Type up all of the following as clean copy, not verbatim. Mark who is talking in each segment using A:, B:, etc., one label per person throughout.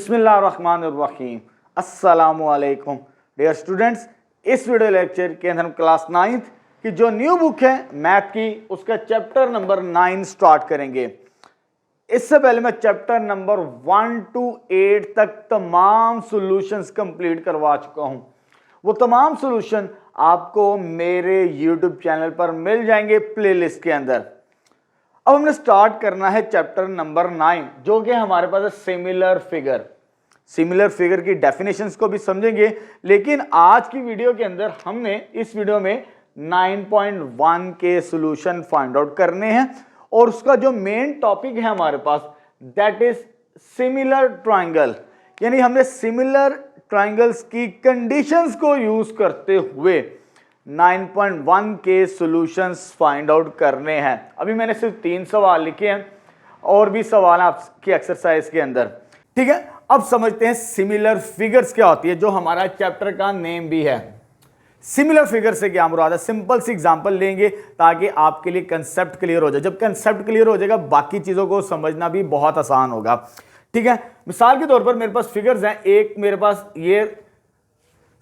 A: बिस्मिल्लाहिर्रहमानिर्रहीम। अस्सलामुअलैकुम dear students, इस वीडियो लेक्चर के अंदर हम क्लास 9th की जो न्यू बुक है मैथ की, उसका चैप्टर नंबर 9 स्टार्ट करेंगे। इससे पहले मैं चैप्टर नंबर 1 to 8 तक तमाम सॉल्यूशंस कंप्लीट करवा चुका हूं। वो तमाम सॉल्यूशन आपको मेरे यूट्यूब चैनल पर मिल जाएंगे प्लेलिस्ट के अंदर। अब हमने स्टार्ट करना है चैप्टर नंबर 9, जो कि हमारे पास है सिमिलर फिगर। सिमिलर फिगर की डेफिनेशंस को भी समझेंगे, लेकिन आज की वीडियो के अंदर हमने इस वीडियो में 9.1 के सॉल्यूशन फाइंड आउट करने हैं और उसका जो मेन टॉपिक है हमारे पास दैट इज सिमिलर ट्रायंगल। यानी हमने सिमिलर ट्रायंगल्स की कंडीशंस को यूज करते हुए 9.1 के सॉल्यूशंस फाइंड आउट करने हैं। अभी मैंने सिर्फ 3 सवाल लिखे हैं और भी सवाल आपकी एक्सरसाइज के अंदर। ठीक है, अब समझते हैं सिमिलर फिगर्स क्या होती है, जो हमारा चैप्टर का नेम भी है। सिमिलर फिगर से क्या मुराद है, सिंपल सी एग्जांपल लेंगे ताकि आपके लिए कंसेप्ट क्लियर हो जाए। जब कंसेप्ट क्लियर हो जाएगा बाकी चीजों को समझना भी बहुत आसान होगा। ठीक है, मिसाल के तौर पर मेरे पास फिगर्स हैं। एक मेरे पास ये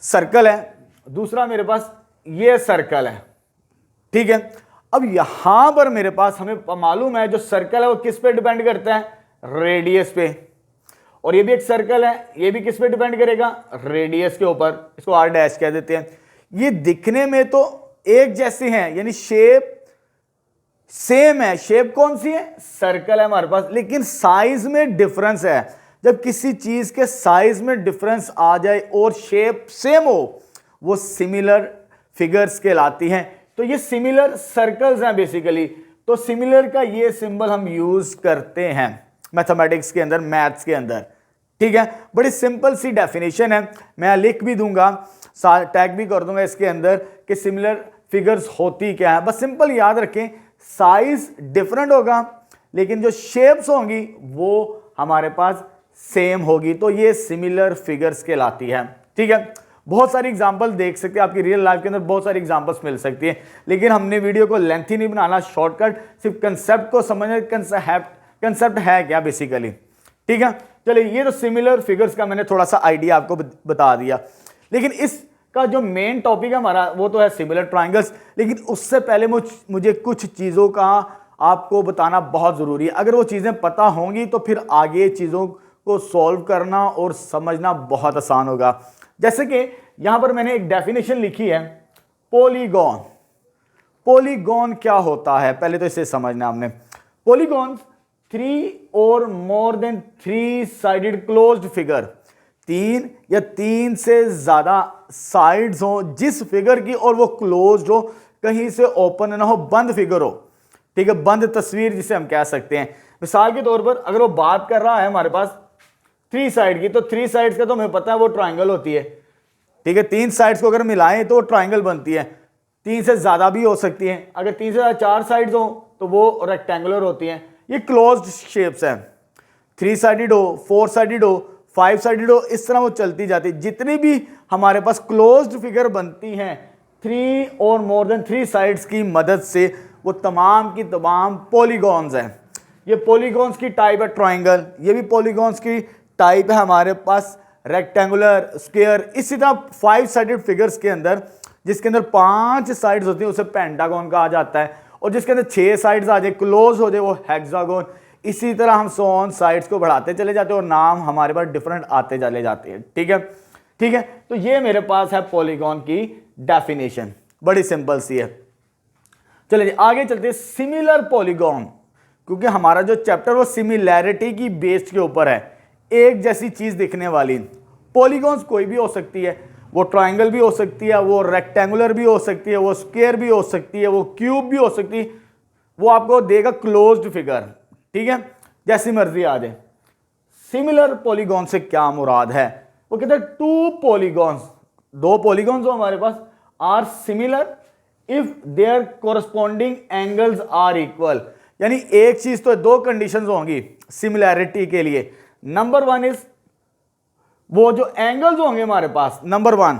A: सर्कल है, दूसरा मेरे पास ये सर्कल है। ठीक है, अब यहां पर मेरे पास हमें मालूम है जो सर्कल है वो किस पे डिपेंड करता है, रेडियस पे। और ये भी एक सर्कल है, ये भी किस पे डिपेंड करेगा, रेडियस के ऊपर। इसको आर डैश कह देते हैं। ये दिखने में तो एक जैसे हैं, यानी शेप सेम है। शेप कौन सी है, सर्कल है हमारे पास, लेकिन साइज में डिफरेंस है। जब किसी चीज के साइज में डिफरेंस आ जाए और शेप सेम हो, वो सिमिलर फिगर्स कहलाती हैं। तो ये सिमिलर सर्कल्स हैं बेसिकली। तो सिमिलर का ये सिंबल हम यूज करते हैं मैथमेटिक्स के अंदर, मैथ्स के अंदर। ठीक है, बड़ी सिंपल सी डेफिनेशन है, मैं लिख भी दूंगा, टैग भी कर दूंगा इसके अंदर कि सिमिलर फिगर्स होती क्या है। बस सिंपल याद रखें, साइज डिफरेंट होगा लेकिन जो शेप्स होंगी वो हमारे पास सेम होगी। तो ये सिमिलर फिगर्स कहलाती है। ठीक है, बहुत सारी एग्जांपल देख सकते हैं, आपकी रियल लाइफ के अंदर बहुत सारी एग्जांपल्स मिल सकती है, लेकिन हमने वीडियो को लेंथी नहीं बनाना, शॉर्टकट, सिर्फ कंसेप्ट को समझना, कंसेप्ट है क्या बेसिकली। ठीक है, चलिए, ये तो सिमिलर फिगर्स का मैंने थोड़ा सा आइडिया आपको बता दिया, लेकिन इसका जो मेन टॉपिक है हमारा वो तो है सिमिलर ट्रायंगल्स। लेकिन उससे पहले मुझे कुछ चीज़ों का आपको बताना बहुत ज़रूरी है। अगर वो चीज़ें पता होंगी तो फिर आगे चीज़ों को सॉल्व करना और समझना बहुत आसान होगा। जैसे कि यहां पर मैंने एक डेफिनेशन लिखी है, पॉलीगॉन। पॉलीगॉन क्या होता है, पहले तो इसे समझना हमने। पॉलीगॉन 3 और more than 3 sided closed figure, 3 या 3 से ज्यादा साइड्स हो जिस फिगर की, और वो क्लोज्ड हो, कहीं से ओपन ना हो, बंद फिगर हो। ठीक है, बंद तस्वीर जिसे हम कह सकते हैं। मिसाल के तौर पर अगर वो बात कर रहा है हमारे पास 3 साइड की, तो 3 साइड्स का तो हमें पता है वो ट्रायंगल होती है। ठीक है, 3 साइड्स को अगर मिलाएं तो वो ट्रायंगल बनती है। 3 से ज्यादा भी हो सकती है, अगर 3 से ज्यादा 4 साइड्स हो तो वो रेक्टेंगुलर होती हैं। ये क्लोज्ड शेप्स हैं। 3 साइडेड हो, 4 साइडेड हो, 5 साइडेड हो, इस तरह वो चलती जाती है। जितनी भी हमारे पास क्लोज्ड फिगर बनती हैं 3 और मोर देन 3 साइड्स की मदद से, वो तमाम की तमाम पॉलीगॉन्स हैं। ये पॉलीगॉन्स की टाइप है ट्रायंगल, ये भी पॉलीगॉन्स की टाइप है हमारे पास रेक्टेंगुलर, स्क्वायर। इसी तरह 5 साइडेड फिगर्स के अंदर जिसके अंदर 5 साइड्स होती है उसे पेंटागन कहा जाता है, और जिसके अंदर 6 साइड्स आ जाए, क्लोज हो जाए, वो हेक्सागन। इसी तरह हम सोन साइड्स को बढ़ाते चले जाते हैं और नाम हमारे पास डिफरेंट आते चले जाते हैं। ठीक है, ठीक है, तो ये मेरे पास है पॉलीगॉन की डेफिनेशन, बड़ी सिंपल सी है। चलिए आगे चलते हैं, सिमिलर पॉलीगॉन, क्योंकि हमारा जो चैप्टर वो सिमिलैरिटी की बेस के ऊपर है, एक जैसी चीज दिखने वाली। पॉलीगॉन्स कोई भी हो सकती है, वो ट्रायंगल भी हो सकती है, वो रेक्टेंगुलर भी हो सकती है, वो स्क्वायर भी हो सकती है, वो क्यूब भी हो सकती है। वो आपको देगा क्लोज्ड फिगर। ठीक है, जैसी मर्जी आ जाए। सिमिलर पॉलीगॉन से क्या मुराद है, वो कहते हैं 2 पॉलीगॉन्स, 2 पॉलीगॉन्स जो हमारे पास are similar if their corresponding angles are equal. यानी एक चीज तो 2 कंडीशंस होंगी सिमिलैरिटी के लिए। नंबर 1 इज वो जो एंगल्स होंगे हमारे पास, नंबर 1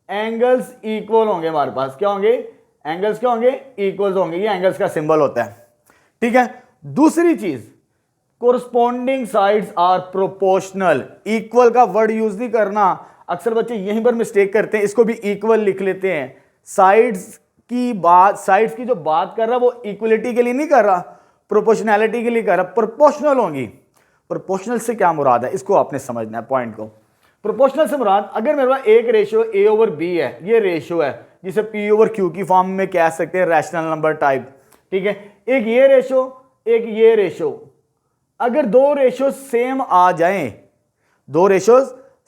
A: एंगल्स इक्वल होंगे हमारे पास। क्या होंगे, एंगल्स क्या होंगे, इक्वल्स होंगे। ये एंगल्स का सिंबल होता है। ठीक है, दूसरी चीज corresponding sides are proportional. Equal का वर्ड यूज नहीं करना, अक्सर बच्चे यहीं पर मिस्टेक करते हैं, इसको भी इक्वल लिख लेते हैं। साइड्स की जो बात कर रहा है वो इक्वलिटी के लिए नहीं कर रहा, प्रोपोर्शनैलिटी के लिए कर रहा, प्रोपोर्शनल होंगी। प्रोपोर्शनल से क्या मुराद है, इसको आपने समझना है पॉइंट को। प्रोपोर्शनल से मुराद, अगर मेरे पास एक रेशियो A ओवर B है, ये रेशियो है जिसे P ओवर Q की फॉर्म में कह सकते हैं, रैशनल नंबर टाइप, ठीक है। एक ये रेशियो, एक ये रेशियो, अगर दो रेशियो सेम आ जाएं, दो रेशियो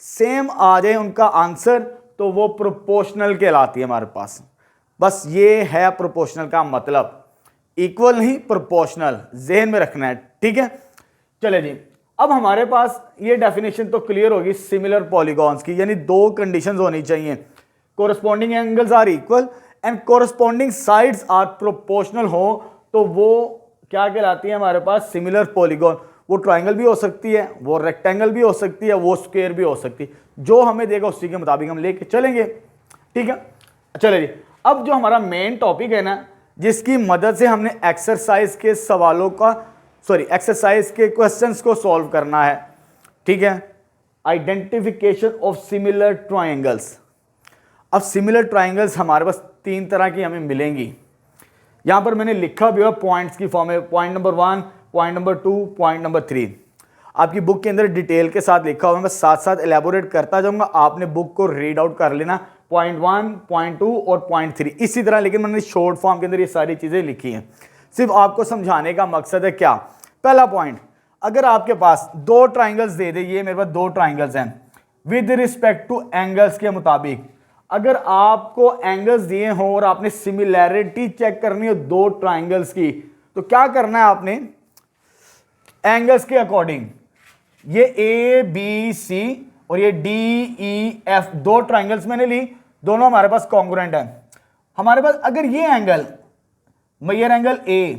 A: सेम आ जाए उनका आंसर, तो वो प्रोपोर्शनल कहलाती है हमारे पास। बस ये है प्रोपोर्शनल का मतलब, इक्वल नहीं प्रोपोर्शनल, जेहन में रखना है, ठीक है। चले जी, अब हमारे पास ये डेफिनेशन तो क्लियर होगी सिमिलर पॉलीगॉन्स की, यानी दो कंडीशंस होनी चाहिए, corresponding angles are equal and corresponding sides are proportional हो, तो वो क्या कहलाती है हमारे पास, सिमिलर पॉलीगॉन। वो ट्राइंगल भी हो सकती है, वो रेक्टेंगल भी हो सकती है, वो स्क्वायर भी हो सकती है, जो हमें देगा उसी के मुताबिक हम लेके चलेंगे, ठीक है। चले जी, अब जो हमारा मेन टॉपिक है ना, जिसकी मदद से हमने एक्सरसाइज के सवालों का एक्सरसाइज के क्वेश्चंस को सॉल्व करना है, ठीक है, आइडेंटिफिकेशन ऑफ सिमिलर ट्रायंगल्स। अब सिमिलर ट्रायंगल्स हमारे पास तीन तरह की हमें मिलेंगी, यहां पर मैंने लिखा भी है पॉइंट्स की फॉर्म में, point number 1, point number 2, point number 3। आपकी बुक के अंदर डिटेल के साथ लिखा हुआ है, मैं साथ साथ एलैबोरेट करता जाऊंगा, आपने बुक को रीड आउट कर लेना, पॉइंट 1, पॉइंट 2 और पॉइंट 3 इसी तरह, लेकिन मैंने शॉर्ट फॉर्म के अंदर ये सारी चीजें लिखी हैं, सिर्फ आपको समझाने का मकसद है। क्या, पहला पॉइंट, अगर आपके पास दो ट्राइंगल्स दे दे, ये मेरे पास दो ट्राइंगल्स हैं, विद रिस्पेक्ट टू एंगल्स के मुताबिक, अगर आपको एंगल्स दिए हों और आपने सिमिलैरिटी चेक करनी हो दो ट्राइंगल्स की, तो क्या करना है आपने, एंगल्स के अकॉर्डिंग, ये ABC और ये DEF दो ट्राइंगल्स मैंने ली, दोनों हमारे पास कॉन्ग्रुएंट है। हमारे पास अगर ये angle measure angle A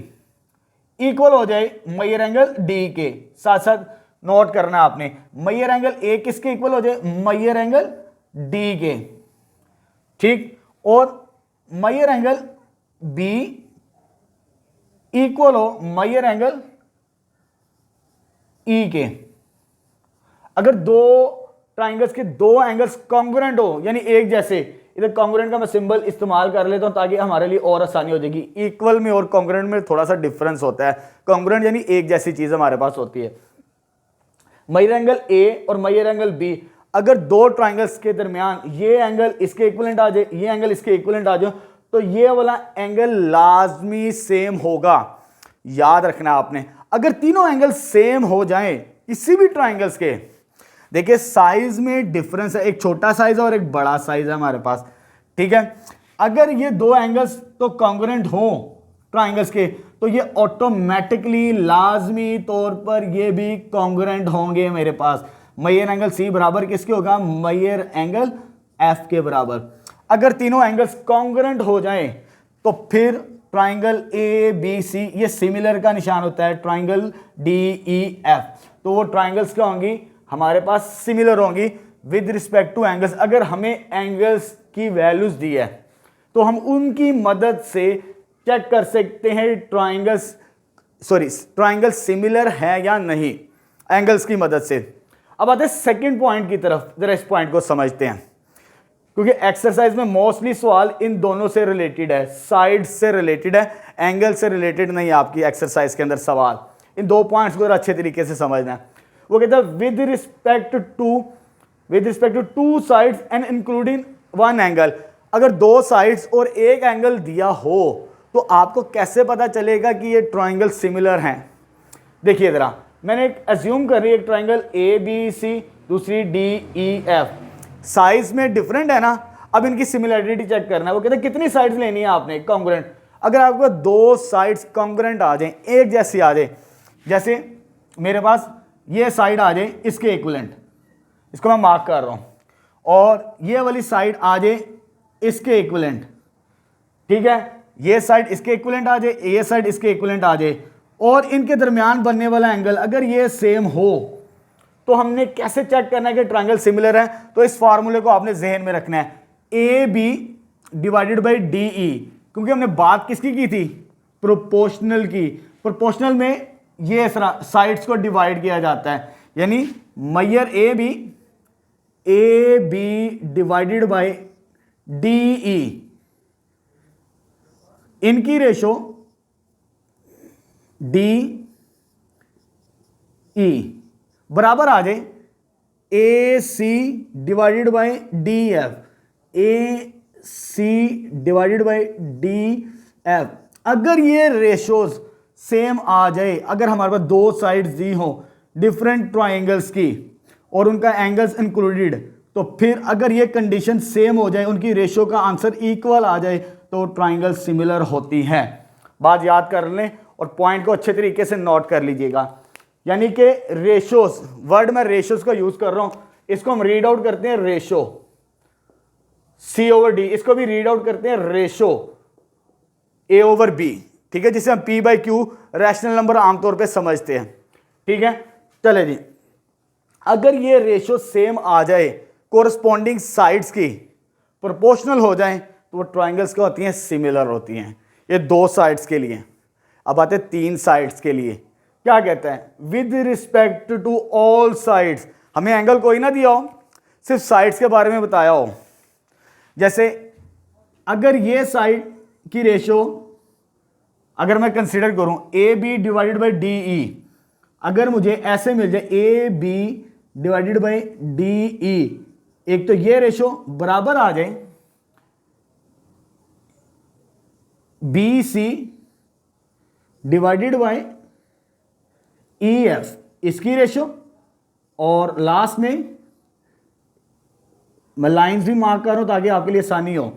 A: equal हो जाए मेजर एंगल D के, साथ साथ नोट करना है आपने, मेजर एंगल A किसके इक्वल हो जाए, मेजर एंगल D के, ठीक, और मेजर एंगल B इक्वल हो मेजर एंगल E के। अगर दो ट्राइंगल्स के दो एंगल्स कॉन्ग्रुएंट हो, यानी एक जैसे, इधर कॉन्ग्रुएंट का मैं सिंबल इस्तेमाल कर लेता हूं ताकि हमारे लिए और आसानी हो जाएगी। इक्वल में और कॉन्ग्रुएंट में थोड़ा सा डिफरेंस होता है, कॉन्ग्रुएंट यानी एक जैसी चीज हमारे पास होती है। मेजर एंगल A और मेजर एंगल B, अगर दो ट्राइंगल्स के दरमियान ये एंगल इसके इक्विवेलेंट आ जाए, ये एंगल इसके इक्विवेलेंट आ जाए, तो ये वाला एंगल लाजमी सेम होगा, याद रखना आपने। अगर तीनों एंगल सेम हो जाएं किसी भी ट्राइंगल्स के, देखिए साइज में डिफरेंस है, एक छोटा साइज और एक बड़ा साइज है हमारे पास, ठीक है। अगर ये दो एंगल्स तो कॉन्ग्रुएंट हो ट्राइंगल्स के, तो ये ऑटोमेटिकली लाजमी तौर पर ये भी कॉन्ग्रुएंट होंगे मेरे पास। मेजर एंगल C बराबर किसके होगा, मेजर एंगल F के बराबर। अगर तीनों एंगल्स कॉन्ग्रुएंट हो जाएं तो फिर ट्राइंगल ABC, ये सिमिलर का निशान होता है, ट्राइंगल DEF, तो वो ट्राइंगल्स क्या होंगी हमारे पास, सिमिलर होंगी विद रिस्पेक्ट टू एंगल्स। अगर हमें एंगल्स की वैल्यूज दी है तो हम उनकी मदद से चेक कर सकते हैं ट्राइंगल सिमिलर है या नहीं, एंगल्स की मदद से। अब आते हैं सेकंड पॉइंट की तरफ, जरा इस पॉइंट को समझते हैं, क्योंकि एक्सरसाइज में मोस्टली सवाल इन दोनों से रिलेटेड है, साइड से रिलेटेड है, एंगल से रिलेटेड नहीं। आपकी एक्सरसाइज के अंदर सवाल इन दो पॉइंट्स को अच्छे तरीके से समझना है। वो कहता है with respect to two sides and including one angle, अगर दो साइड्स और एक एंगल दिया हो तो आपको कैसे पता चलेगा कि ये ट्राइंगल सिमिलर हैं। देखिए जरा, मैंने एक एज्यूम कर रही है, एक ट्राइंगल ABC, दूसरी DEF, साइज में डिफरेंट है ना। अब इनकी सिमिलरिटी चेक करना है। वो कहते हैं कितनी साइड्स लेनी है आपने, कॉन्ग्रुएंट। अगर आपको दो साइड्स कॉन्ग्रुएंट आ जाए, एक जैसी आ जाए, जैसे मेरे पास ये साइड आ जाए इसके इक्विवेलेंट, इसको मैं मार्क कर रहा हूं, और ये वाली साइड आ जाए इसके इक्विवेलेंट, ठीक है, ये साइड इसके इक्विवेलेंट आ जाए, ये साइड इसके इक्विवेलेंट आ जाए, और इनके दरमियान बनने वाला एंगल अगर ये सेम हो, तो हमने कैसे चेक करना है कि ट्रायंगल सिमिलर है। तो इस फार्मूले को आपने जहन में रखना है, AB डिवाइडेड बाई DE, क्योंकि हमने बात किसकी की थी, प्रोपोर्शनल की। प्रोपोर्शनल में ये साइड्स को डिवाइड किया जाता है, यानी मैयर A B divided by D E, इनकी रेशो डी ई बराबर आ जाए A C divided by D F, A C divided by D F. अगर ये रेशोज सेम आ जाए, अगर हमारे पास दो साइड्स दी हो डिफरेंट ट्राइंगल्स की और उनका एंगल्स इंक्लूडेड, तो फिर अगर ये कंडीशन सेम हो जाए, उनकी रेशो का आंसर इक्वल आ जाए, तो ट्राइंगल सिमिलर होती है। बात याद कर लें और पॉइंट को अच्छे तरीके से नोट कर लीजिएगा। यानी कि रेशोस, वर्ड में रेशोस का यूज कर रहा हूं, इसको हम रीड आउट करते हैं रेशो सी ओवर डी, इसको भी रीड आउट करते हैं रेशो ए ओवर बी, ठीक है, जिसे हम P by Q rational number आमतौर पे समझते हैं। ठीक है, चले जी, अगर ये रेशो सेम आ जाए, कोरस्पॉन्डिंग साइड्स की प्रोपोर्शनल हो जाए, तो वो ट्राइंगल्स क्या होती हैं, सिमिलर होती हैं। ये दो साइड्स के लिए। अब आते हैं तीन साइड्स के लिए, क्या कहता है, with respect to all sides. हमें एंगल कोई ना दिया हो, सिर्फ साइड्स के बारे में बताया हो। जैसे अगर ये साइड की रेशो अगर मैं कंसीडर करूं A B divided by D E, अगर मुझे ऐसे मिल जाए A B divided by D E, एक तो ये रेशो बराबर आ जाए B C divided by E F, इसकी रेशो, और लास्ट में मैं लाइंस भी मार्क कर रहा हूं ताकि आपके लिए आसानी हो,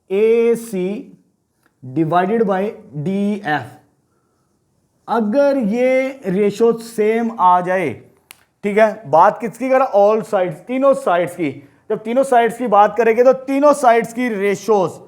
A: A C divided by D F. अगर ये रेशो सेम आ जाए, ठीक है, बात किसकी कर रहा, ऑल साइड्स, तीनों साइड्स की। जब तीनों साइड्स की बात करेंगे तो तीनों साइड्स की रेशोज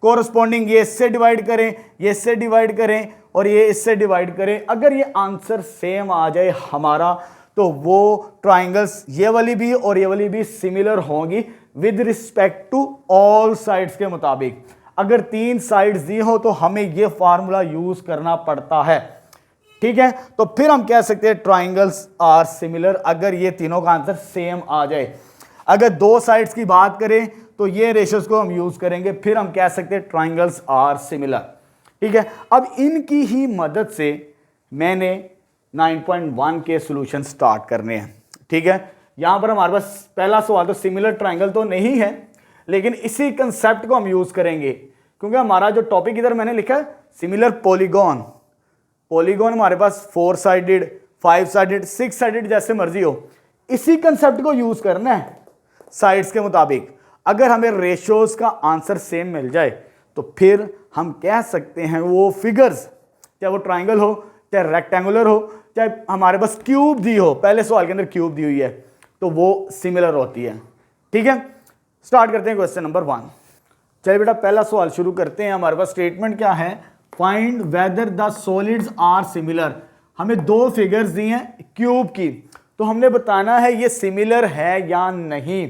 A: कोरस्पॉन्डिंग, ये इससे डिवाइड करें, ये इससे डिवाइड करें और ये इससे डिवाइड करें। अगर ये आंसर सेम आ जाए हमारा, तो वो ट्राइंगल्स ये वाली भी और ये वाली भी सिमिलर होंगी with respect to all sides के मुताबिक। अगर तीन साइड्स दी हो तो हमें ये फार्मूला यूज करना पड़ता है। ठीक है, तो फिर हम कह सकते हैं ट्राइंगल्स आर सिमिलर, अगर ये तीनों का आंसर सेम आ जाए। अगर दो साइड्स की बात करें तो ये रेशोज को हम यूज करेंगे, फिर हम कह सकते हैं ट्राइंगल्स आर सिमिलर। ठीक है, अब इनकी ही मदद से मैंने 9.1 के सॉल्यूशन स्टार्ट करने हैं। ठीक है, यहां पर हमारे पास पहला सवाल तो सिमिलर ट्राइंगल तो नहीं है, लेकिन इसी कंसेप्ट को हम यूज करेंगे क्योंकि हमारा जो टॉपिक इधर मैंने लिखा है सिमिलर पॉलीगॉन। पॉलीगॉन हमारे पास 4 साइडेड, 5 साइडेड, 6 साइडेड जैसे मर्जी हो, इसी कंसेप्ट को यूज करना है साइड्स के मुताबिक। अगर हमें रेशियोज का आंसर सेम मिल जाए तो फिर हम कह सकते हैं वो फिगर्स, चाहे वो ट्राइंगल हो, चाहे रेक्टेंगुलर हो, चाहे हमारे पास क्यूब दी हो, पहले सवाल के अंदर क्यूब दी हुई है, तो वो सिमिलर होती है। ठीक है, स्टार्ट करते हैं क्वेश्चन नंबर 1। चलिए बेटा, पहला सवाल शुरू करते हैं। हमारे पास स्टेटमेंट क्या है, find whether the solids are similar. हमें दो फिगर्स दी हैं क्यूब की, तो हमने बताना है ये सिमिलर है या नहीं।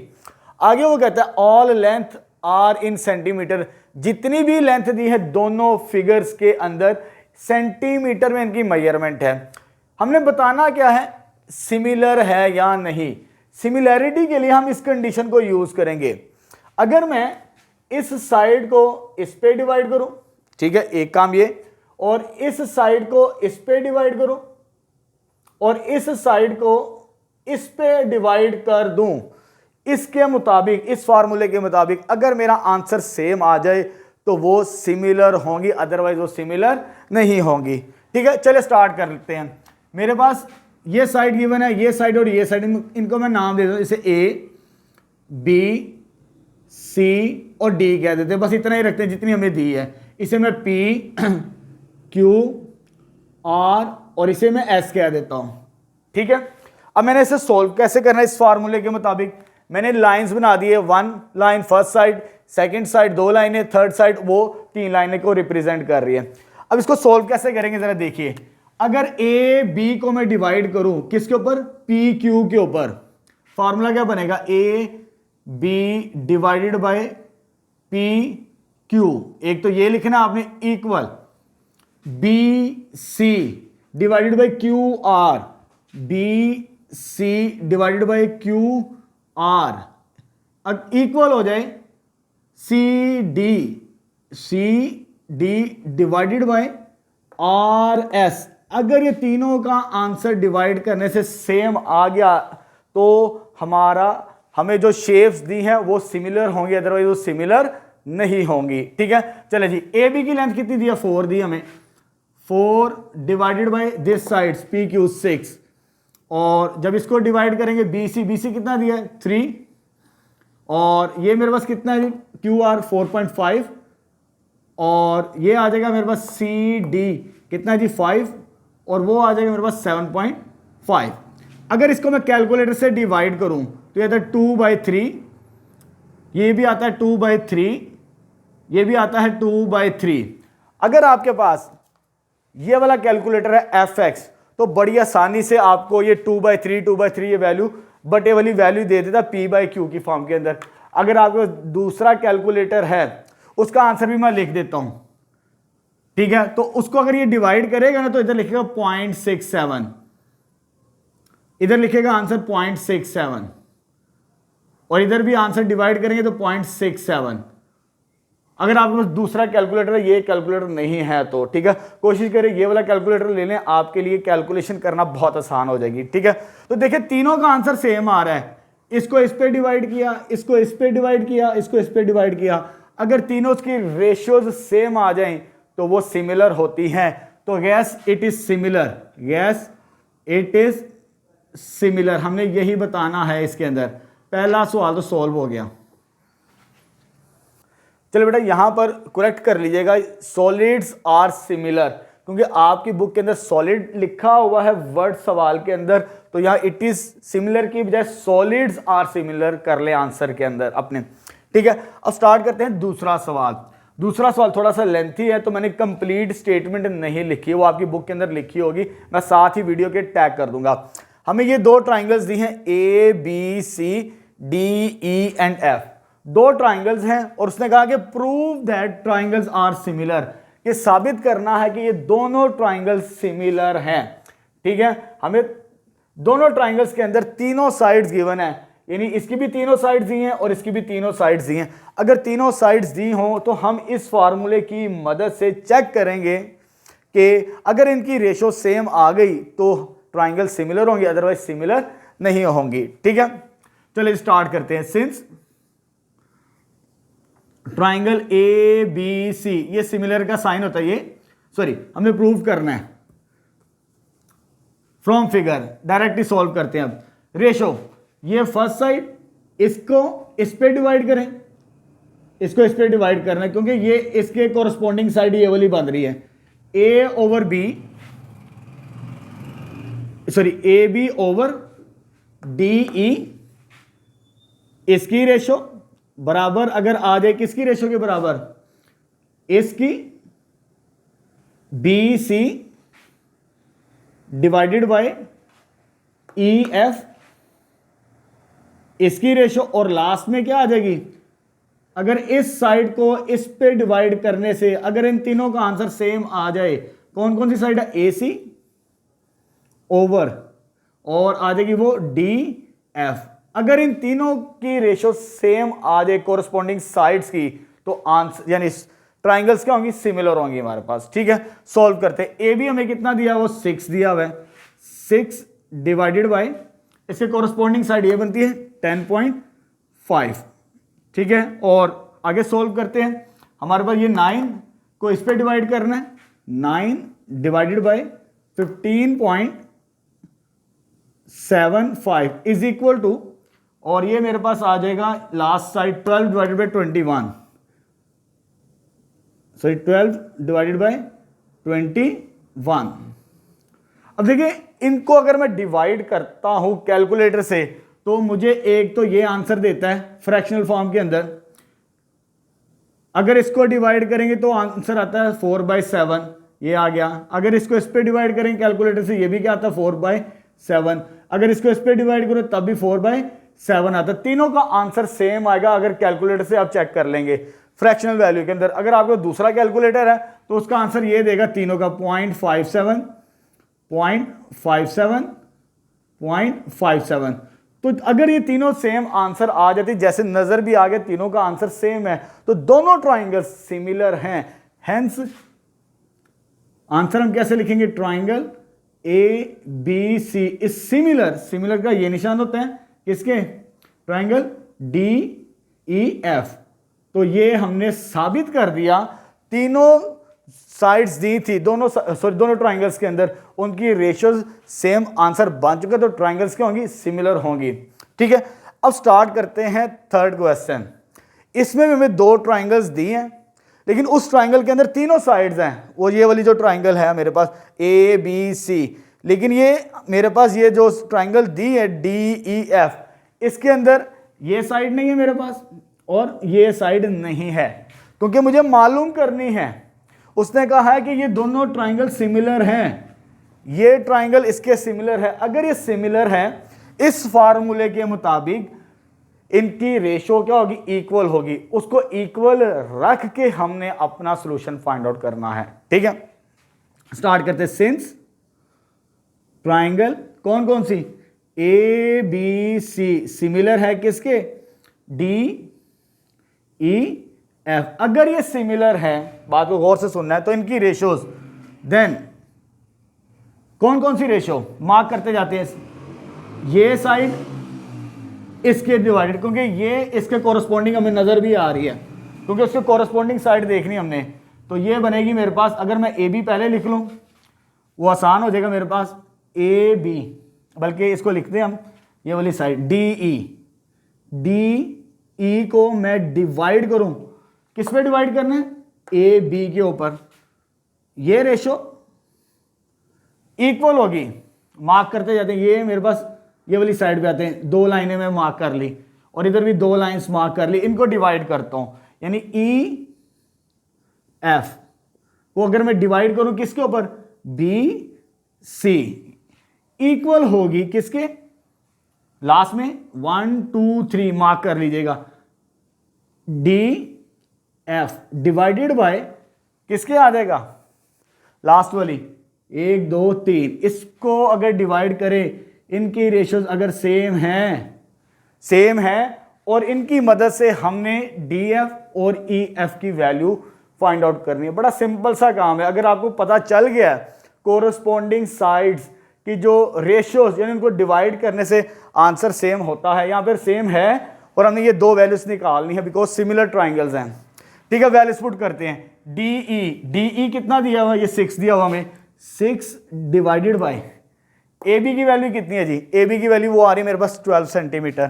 A: आगे वो कहता है all length are in centimetre, जितनी भी लेंथ दी है दोनों फिगर्स के अंदर सेंटीमीटर में इनकी मेजरमेंट है। हमने बताना क्या है, सिमिलर है या नहीं। सिमिलैरिटी के लिए हम इस कंडीशन को यूज करेंगे। अगर मैं इस साइड को इस पे डिवाइड करूं, ठीक है, एक काम ये, और इस साइड को इस पे डिवाइड करूं और इस साइड को इस पे डिवाइड कर दूं, इसके मुताबिक, इस फार्मूले के मुताबिक अगर मेरा आंसर सेम आ जाए तो वो सिमिलर होंगी, अदरवाइज वो सिमिलर नहीं होंगी। ठीक है, चलिए स्टार्ट कर लेते हैं। मेरे पास ये साइड गिवन है, ये साइड और ये साइड, इनको मैं नाम दे दूं, इसे ए बी सी और डी कह देते हैं, बस इतना ही रखते हैं जितनी हमें दी है। इसे मैं पी क्यू आर और इसे मैं एस कह देता हूं। ठीक है, अब मैंने इसे सोल्व कैसे करना है, इस फार्मूले के मुताबिक मैंने लाइंस बना दी है। 1 line first side, second side 2 लाइनें, थर्ड साइड वो 3 लाइनें को रिप्रेजेंट कर रही है। अब इसको सोल्व कैसे करेंगे जरा देखिए। अगर ए बी को मैं डिवाइड करूं किसके ऊपर, पी क्यू के ऊपर, फार्मूला क्या बनेगा, A B divided by P Q. एक तो ये लिखना आपने equal B C divided by Q R, B C divided by Q R equal हो जाए C D divided by R S. अगर ये तीनों का आंसर डिवाइड करने से सेम आ गया तो हमें जो शेप्स दी हैं वो सिमिलर होंगी, अदरवाइज वो सिमिलर नहीं होंगी। ठीक है, चले जी, ए बी की लेंथ कितनी दी है, 4 दी हमें, 4 divided by this sides P Q 6, और जब इसको डिवाइड करेंगे बी सी कितना दिया है 3, और ये मेरे पास कितना है क्यू आर 4.5, और ये आ जाएगा मेरे पास सी डी कितना है जी 5, और वो आ जाएगा मेरे पास 7.5। अगर इसको मैं कैलकुलेटर से डिवाइड करूं तो ये आता है 2/3, ये भी आता है 2/3, ये भी आता है 2/3। अगर आपके पास ये वाला कैलकुलेटर है fx तो बड़ी आसानी से आपको ये 2/3 ये वैल्यू बटे वाली वैल्यू दे देता p/q की फॉर्म के अंदर। अगर आपको दूसरा कैलकुलेटर है उसका आंसर भी मैं लिख देता हूं, ठीक है, तो उसको अगर ये डिवाइड करेगा ना तो इधर लिखेगा 0.67, इधर लिखेगा आंसर 0.67, और इधर भी आंसर डिवाइड करेंगे तो 0.67। अगर आपके पास दूसरा कैलकुलेटर है, ये कैलकुलेटर नहीं है तो ठीक है, कोशिश करें ये वाला कैलकुलेटर ले लें, आपके लिए कैलकुलेशन करना बहुत आसान हो जाएगी। ठीक है, तो देखिए तीनों का आंसर सेम आ रहा है, इसको इस पे डिवाइड किया, इसको इस पे डिवाइड किया, इसको इस पे डिवाइड किया। अगर तीनों की रेशियोज सेम आ जाएं तो वो सिमिलर होती हैं, तो yes it is similar, yes it is similar, हमने यही बताना है इसके अंदर। पहला सवाल तो सॉल्व हो गया। चलो बेटा यहां पर करेक्ट कर लीजिएगा, सॉलिड्स आर सिमिलर, क्योंकि आपकी बुक के अंदर सॉलिड लिखा हुआ है वर्ड सवाल के अंदर, तो यहां इट इज सिमिलर की बजाय सॉलिड्स आर सिमिलर कर ले आंसर के अंदर अपने। ठीक है, अब स्टार्ट करते हैं दूसरा सवाल। दूसरा सवाल थोड़ा सा लेंथी है तो मैंने कंप्लीट स्टेटमेंट नहीं लिखी, वो आपकी बुक के अंदर लिखी होगी, मैं साथ ही वीडियो के टैग कर दूंगा। हमें ये दो ट्राइंगल्स दी हैं A B C D E and F, दो ट्राइंगल्स हैं, और उसने कहा कि prove that triangles are similar, ये साबित करना है कि ये दोनों ट्राइंगल्स सिमिलर हैं। ठीक है, हमें दोनों ट्राइंगल्स के अंदर तीनों साइड्स गिवन है, यानी इसकी भी तीनों साइड्स दी हैं और इसकी भी तीनों साइड्स दी हैं। अगर तीनों साइड्स दी हों तो हम इस फार्मूले की मदद से चेक करेंगे कि अगर इनकी रेशो सेम आ गई तो ट्राइंगल सिमिलर होंगे, अदरवाइज सिमिलर नहीं होंगी। ठीक है, चलिए स्टार्ट करते हैं। Since triangle A B C, ये सिमिलर का साइन होता है, ये सॉरी हमें प्रूव करना है फ्रॉम फिगर, डायरेक्टली सॉल्व करते हैं। अब रेशो, ये फर्स्ट साइड इसको इस पे डिवाइड करें, इसको इस पे डिवाइड करना है, क्योंकि ये इसके कोरस्पॉन्डिंग साइड ये वाली बन रही है, A over B sorry A B over D E, इसकी रेशो बराबर अगर आ जाए किसकी रेशो के बराबर, इसकी B C divided by E F, इसकी रेशो, और लास्ट में क्या आ जाएगी, अगर इस साइड को इस पे डिवाइड करने से अगर इन तीनों का आंसर सेम आ जाए, कौन कौन सी साइड है, ए सी ओवर, और आ जाएगी वो डी एफ। अगर इन तीनों की रेशो सेम आ जाए कोरस्पॉन्डिंग साइड्स की, तो आंसर यानी ट्राइंगल्स क्या होंगी, सिमिलर होंगी हमारे पास। ठीक है, सॉल्व करते हैं। ए बी हमें कितना दिया, वो 6 दिया हुआ है, 6 डिवाइडेड बाय इसके कोरस्पॉन्डिंग साइड ये बनती है 10.5। ठीक है, और आगे सॉल्व करते हैं। हमारे पास ये 9 को इस पे डिवाइड करना है, 9 divided by 15.75 is equal to, और ये मेरे पास आ जाएगा last side 12 divided by 21, sorry 12 divided by 21। अब देखिए इनको अगर मैं डिवाइड करता हूं कैलकुलेटर से तो मुझे एक तो ये आंसर देता है फ्रैक्शनल फॉर्म के अंदर, अगर इसको डिवाइड करेंगे तो आंसर आता है 4/7, ये आ गया। अगर इसको इस पे डिवाइड करेंगे कैलकुलेटर से, ये भी क्या आता है 4/7। अगर इसको इस पे डिवाइड करो तब भी 4/7 आता है। तीनों का आंसर सेम आएगा अगर कैलकुलेटर से आप चेक कर लेंगे फ्रैक्शनल वैल्यू के अंदर। अगर आपको दूसरा कैलकुलेटर है तो उसका आंसर ये देगा तीनों का 0.57, 0.57 तो अगर ये तीनों सेम आंसर आ जाती, जैसे नजर भी आ गया तीनों का आंसर सेम है, तो दोनों ट्राइंगल सिमिलर हैं, हेंस आंसर हम कैसे लिखेंगे, triangle A B C is similar, similar का ये निशान होता है किसके, ट्राइंगल डी ई एफ। तो ये हमने साबित कर दिया, तीनों साइड्स दी थी, दोनों ट्राइंगल्स के अंदर उनकी रेशियोज सेम आंसर बन चुके, तो ट्राइंगल्स क्या होंगी, सिमिलर होंगी। ठीक है, अब स्टार्ट करते हैं थर्ड क्वेश्चन। इसमें भी हमें दो ट्राइंगल्स दी हैं, लेकिन उस ट्राइंगल के अंदर तीनों साइड्स हैं, वो ये वाली जो ट्राइंगल है मेरे पास ए बी सी, लेकिन ये मेरे पास ये जो ट्राइंगल दी है डी ई एफ, इसके अंदर ये साइड नहीं है मेरे पास और ये साइड नहीं है, क्योंकि मुझे मालूम करनी है। उसने कहा है कि ये दोनों ट्राइंगल सिमिलर हैं, ये ट्राइंगल इसके सिमिलर है। अगर ये सिमिलर है, इस फार्मूले के मुताबिक इनकी रेशो क्या होगी, इक्वल होगी। उसको इक्वल रख के हमने अपना सॉल्यूशन फाइंड आउट करना है। ठीक है, स्टार्ट करते हैं। सिंस ट्राइंगल कौन कौन सी, ए बी सी सिमिलर है किसके, डी ई एफ। अगर ये सिमिलर है, बात को गौर से सुनना है, तो इनकी रेशोज देन कौन कौन सी रेशो मार्क करते जाते हैं, ये साइड इसके डिवाइडेड, क्योंकि ये इसके कोरस्पॉन्डिंग हमें नजर भी आ रही है, क्योंकि उसके कोरस्पॉन्डिंग साइड देखनी हमने। तो ये बनेगी मेरे पास, अगर मैं ए बी पहले लिख लूं वो आसान हो जाएगा मेरे पास, ए बी, बल्कि इसको लिखते हैं हम ये वाली side D E, D E को मैं डिवाइड करूं, किस पे डिवाइड करना है, ए बी के ऊपर, ये रेशो इक्वल होगी, मार्क करते जाते हैं। ये मेरे पास ये वाली साइड पे आते हैं, दो लाइनें मैं मार्क कर ली और इधर भी दो लाइंस मार्क कर ली, इनको डिवाइड करता हूं, यानी ई एफ को अगर मैं डिवाइड करूं किसके ऊपर, बी सी, इक्वल होगी किसके, लास्ट में 1 2 3 मार्क कर लीजिएगा, डी एफ डिवाइडेड बाय किसके आ जाएगा, लास्ट वाली 1 2 3। इसको अगर डिवाइड करें, इनकी रेशियोज अगर सेम है और इनकी मदद से हमने डी एफ और ई एफ की वैल्यू फाइंड आउट करनी है। बड़ा सिंपल सा काम है, अगर आपको पता चल गया कोरस्पॉन्डिंग साइड्स की जो रेशियोज, यानी उनको डिवाइड करने से आंसर सेम होता है या फिर सेम है, और हमने ये दो वैल्यूज निकालनी है बिकॉज सिमिलर ट्राइंगल्स हैं। ठीक है, वैल्यूज पुट करते हैं। डी ई कितना दिया हुआ है, ये 6 दिया हुआ हमें, 6 डिवाइडेड बाय ए बी की वैल्यू कितनी है जी, ए बी की वैल्यू वो आ रही है मेरे पास 12 सेंटीमीटर,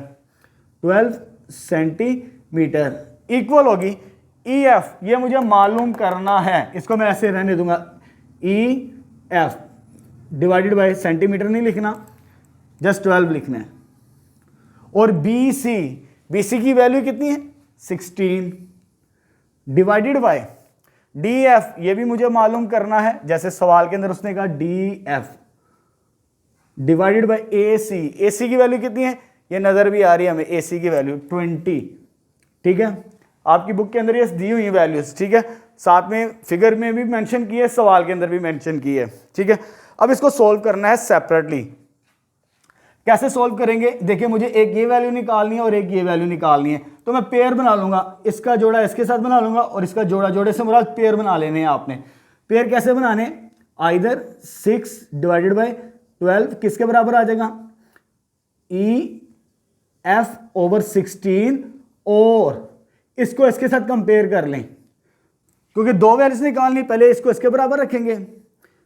A: 12 सेंटीमीटर इक्वल होगी ई एफ, ये मुझे मालूम करना है, इसको मैं ऐसे रहने दूंगा, E F divided by centimetre नहीं लिखना, जस्ट 12 लिखना है। और बी सी की वैल्यू कितनी है, 16 डिवाइडेड बाय डी एफ, ये भी मुझे मालूम करना है, जैसे सवाल के अंदर उसने कहा डी एफ डिवाइडेड बाय ए सी की वैल्यू कितनी है, ये नजर भी आ रही है हमें, ए सी की वैल्यू 20। ठीक है, आपकी बुक के अंदर ये दी हुई वैल्यूज, ठीक है, साथ में फिगर में भी मेंशन की है, सवाल के अंदर भी मेंशन की है। ठीक है, अब इसको सोल्व करना है सेपरेटली। कैसे सोल्व करेंगे, देखिए मुझे एक ये वैल्यू निकालनी है और एक ये वैल्यू निकालनी है, तो मैं पेयर बना लूंगा, इसका जोड़ा इसके साथ बना लूंगा और इसका जोड़ा जोड़े से मुराद पेयर बना लेने हैं आपने। पेयर कैसे बनाने, आइदर 6 डिवाइडेड बाय 12 किसके बराबर आ जाएगा, ई एफ ओवर 16, और इसको इसके साथ कंपेयर कर लें, क्योंकि दो वैल्यूज निकालनी, पहले इसको इसके बराबर रखेंगे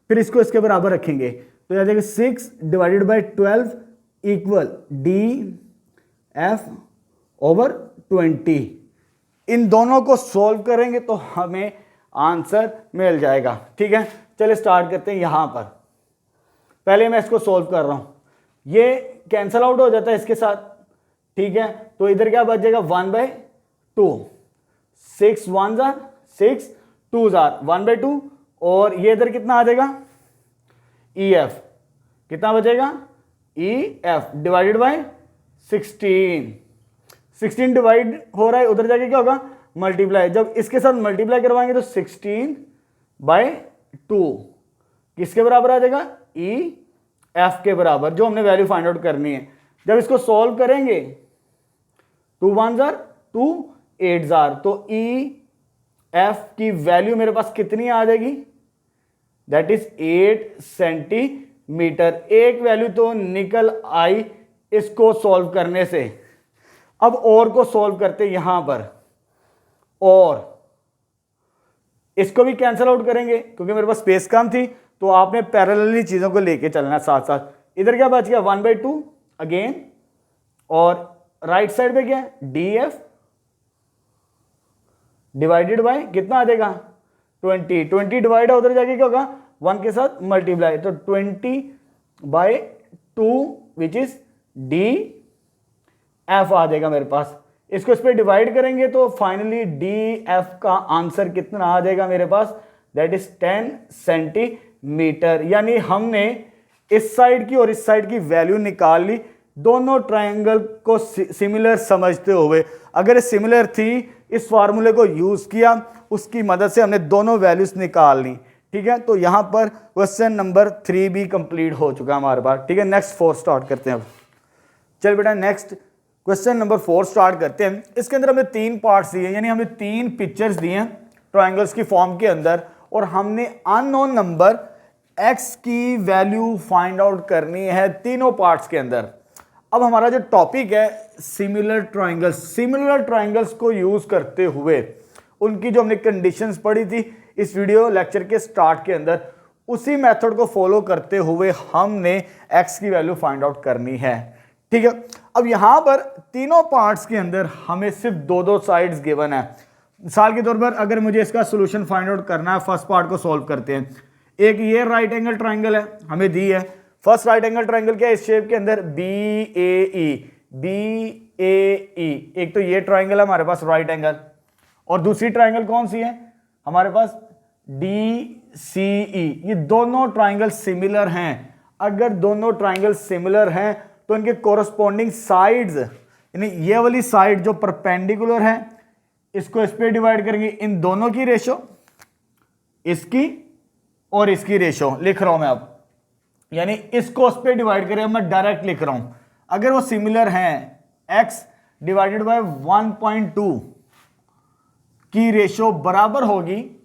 A: फिर इसको इसके बराबर रखेंगे, तो आ जाएगा 6 divided by 12 equal D F over 20। इन दोनों को सॉल्व करेंगे तो हमें आंसर मिल जाएगा। ठीक है, चलिए स्टार्ट करते हैं। यहां पर पहले मैं इसको सॉल्व कर रहा हूं, ये कैंसल आउट हो जाता है इसके साथ। ठीक है, तो इधर क्या बच जाएगा, 1/2, 6 1 जार 6 2 जार 1/2, और ये इधर कितना आ जाएगा, ई एफ कितना बचेगा, E F divided by 16 divide हो रहा है, उधर जाके क्या होगा, मल्टीप्लाई, जब इसके साथ मल्टीप्लाई करवाएंगे तो 16/2 किसके बराबर आ जाएगा, ई एफ के बराबर, जो हमने वैल्यू फाइंड आउट करनी है। जब इसको सॉल्व करेंगे 2 1 जार 2 8 जार, तो ई एफ की वैल्यू मेरे पास कितनी आ जाएगी, दैट इज 8 सेंटीमीटर। एक वैल्यू तो निकल आई इसको सॉल्व करने से। अब और को सॉल्व करते यहां पर, और इसको भी कैंसिल आउट करेंगे क्योंकि मेरे पास स्पेस कम थी, तो आपने पैरेलली चीजों को लेके चलना साथ साथ। इधर क्या बच गया 1/2 अगेन, और राइट साइड पे क्या है डी एफ डिवाइडेड बाय कितना आ जाएगा 20 डिवाइड है, उधर जाके क्या होगा 1 के साथ मल्टीप्लाई, तो 20/2 विच इज डी एफ आ जाएगा मेरे पास। इसको इस पर डिवाइड करेंगे तो फाइनली डी एफ का आंसर कितना आ जाएगा मेरे पास, दैट इज 10 सेंटीमीटर। यानी हमने इस साइड की और इस साइड की वैल्यू निकाल ली, दोनों ट्रायंगल को सिमिलर समझते हुए। अगर सिमिलर थी, इस फार्मूले को यूज किया, उसकी मदद से हमने दोनों वैल्यूज निकाल ली। ठीक है, तो यहां पर क्वेश्चन नंबर 3 भी कंप्लीट हो चुका हमारे पास। ठीक है, नेक्स्ट 4 स्टार्ट करते हैं। अब चल बेटा नेक्स्ट क्वेश्चन नंबर 4 स्टार्ट करते हैं। इसके अंदर हमें 3 पार्ट्स दिए, यानी हमें 3 पिक्चर्स दिए हैं ट्रायंगल्स की फॉर्म के अंदर, और हमने अननोन नंबर x की वैल्यू फाइंड आउट करनी है तीनों पार्ट्स के अंदर। अब हमारा जो टॉपिक है सिमिलर ट्रायंगल्स को यूज करते हुए उनकी जो हमने कंडीशंस पढ़ी थी इस वीडियो लेक्चर के स्टार्ट के अंदर, उसी मेथड को फॉलो करते हुए हमने x की वैल्यू फाइंड आउट करनी है। ठीक है, अब यहां पर तीनों पार्ट्स के अंदर हमें सिर्फ 2 साइड्स गिवन है। मिसाल के तौर पर अगर मुझे इसका सोल्यूशन फाइंड आउट करना है, फर्स्ट पार्ट को सॉल्व करते हैं। एक ये राइट एंगल ट्रायंगल है हमें दी है, फर्स्ट राइट एंगल ट्रायंगल क्या है इस शेप के अंदर BAE। एक तो ये ट्रायंगल है हमारे पास राइट एंगल, और दूसरी ट्रायंगल कौन सी है हमारे पास DCE। ये दोनों ट्रायंगल सिमिलर हैं। अगर दोनों ट्रायंगल सिमिलर हैं तो इनके कोरस्पॉन्डिंग साइड्स, यानी ये वाली साइड जो परपेंडिकुलर है इसको इस पे डिवाइड करेंगे, इन दोनों की रेशो, इसकी और इसकी रेशो लिख रहा हूं मैं अब, यानी इसको उस पे डिवाइड करें, मैं डायरेक्ट लिख रहा हूं। अगर वो सिमिलर हैं, x डिवाइडेड बाय 1.2 की रेशो बराबर होगी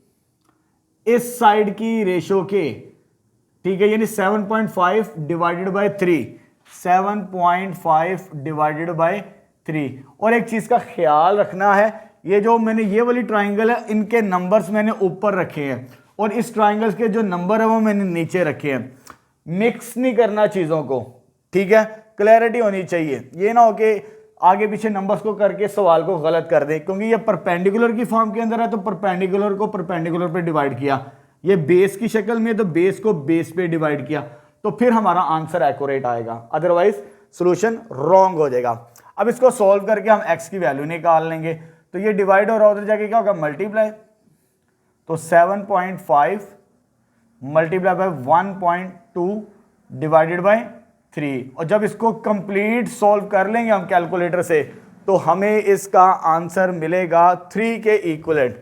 A: इस साइड की रेशो के। ठीक है, यानी 7.5 डिवाइडेड बाय 3, 7.5 डिवाइडेड बाय 3। और एक चीज का ख्याल रखना है, ये जो मैंने ये वाली ट्रायंगल है इनके नंबर्स मैंने ऊपर रखे हैं और इस ट्रायंगल के जो नंबर है वो मैंने नीचे रखे हैं। मिक्स नहीं करना चीजों को, ठीक है, क्लैरिटी होनी चाहिए। ये ना हो कि आगे पीछे नंबर्स को करके सवाल को गलत कर दें, क्योंकि ये परपेंडिकुलर की फॉर्म के अंदर है तो परपेंडिकुलर को परपेंडिकुलर पे डिवाइड किया, ये बेस की शक्ल में तो बेस को बेस पे डिवाइड किया, तो फिर हमारा आंसर एक्यूरेट आएगा, अदरवाइज सॉल्यूशन रॉन्ग हो जाएगा। अब इसको सॉल्व करके हम x की वैल्यू निकाल लेंगे, तो ये डिवाइड हो रहा है, उधर जाके क्या होगा मल्टीप्लाई, तो 7.5 मल्टीप्लाई बाय 1.2 डिवाइडेड बाय 3। और जब इसको कंप्लीट सॉल्व कर लेंगे हम कैलकुलेटर से तो हमें इसका आंसर मिलेगा 3 के इक्वलेंट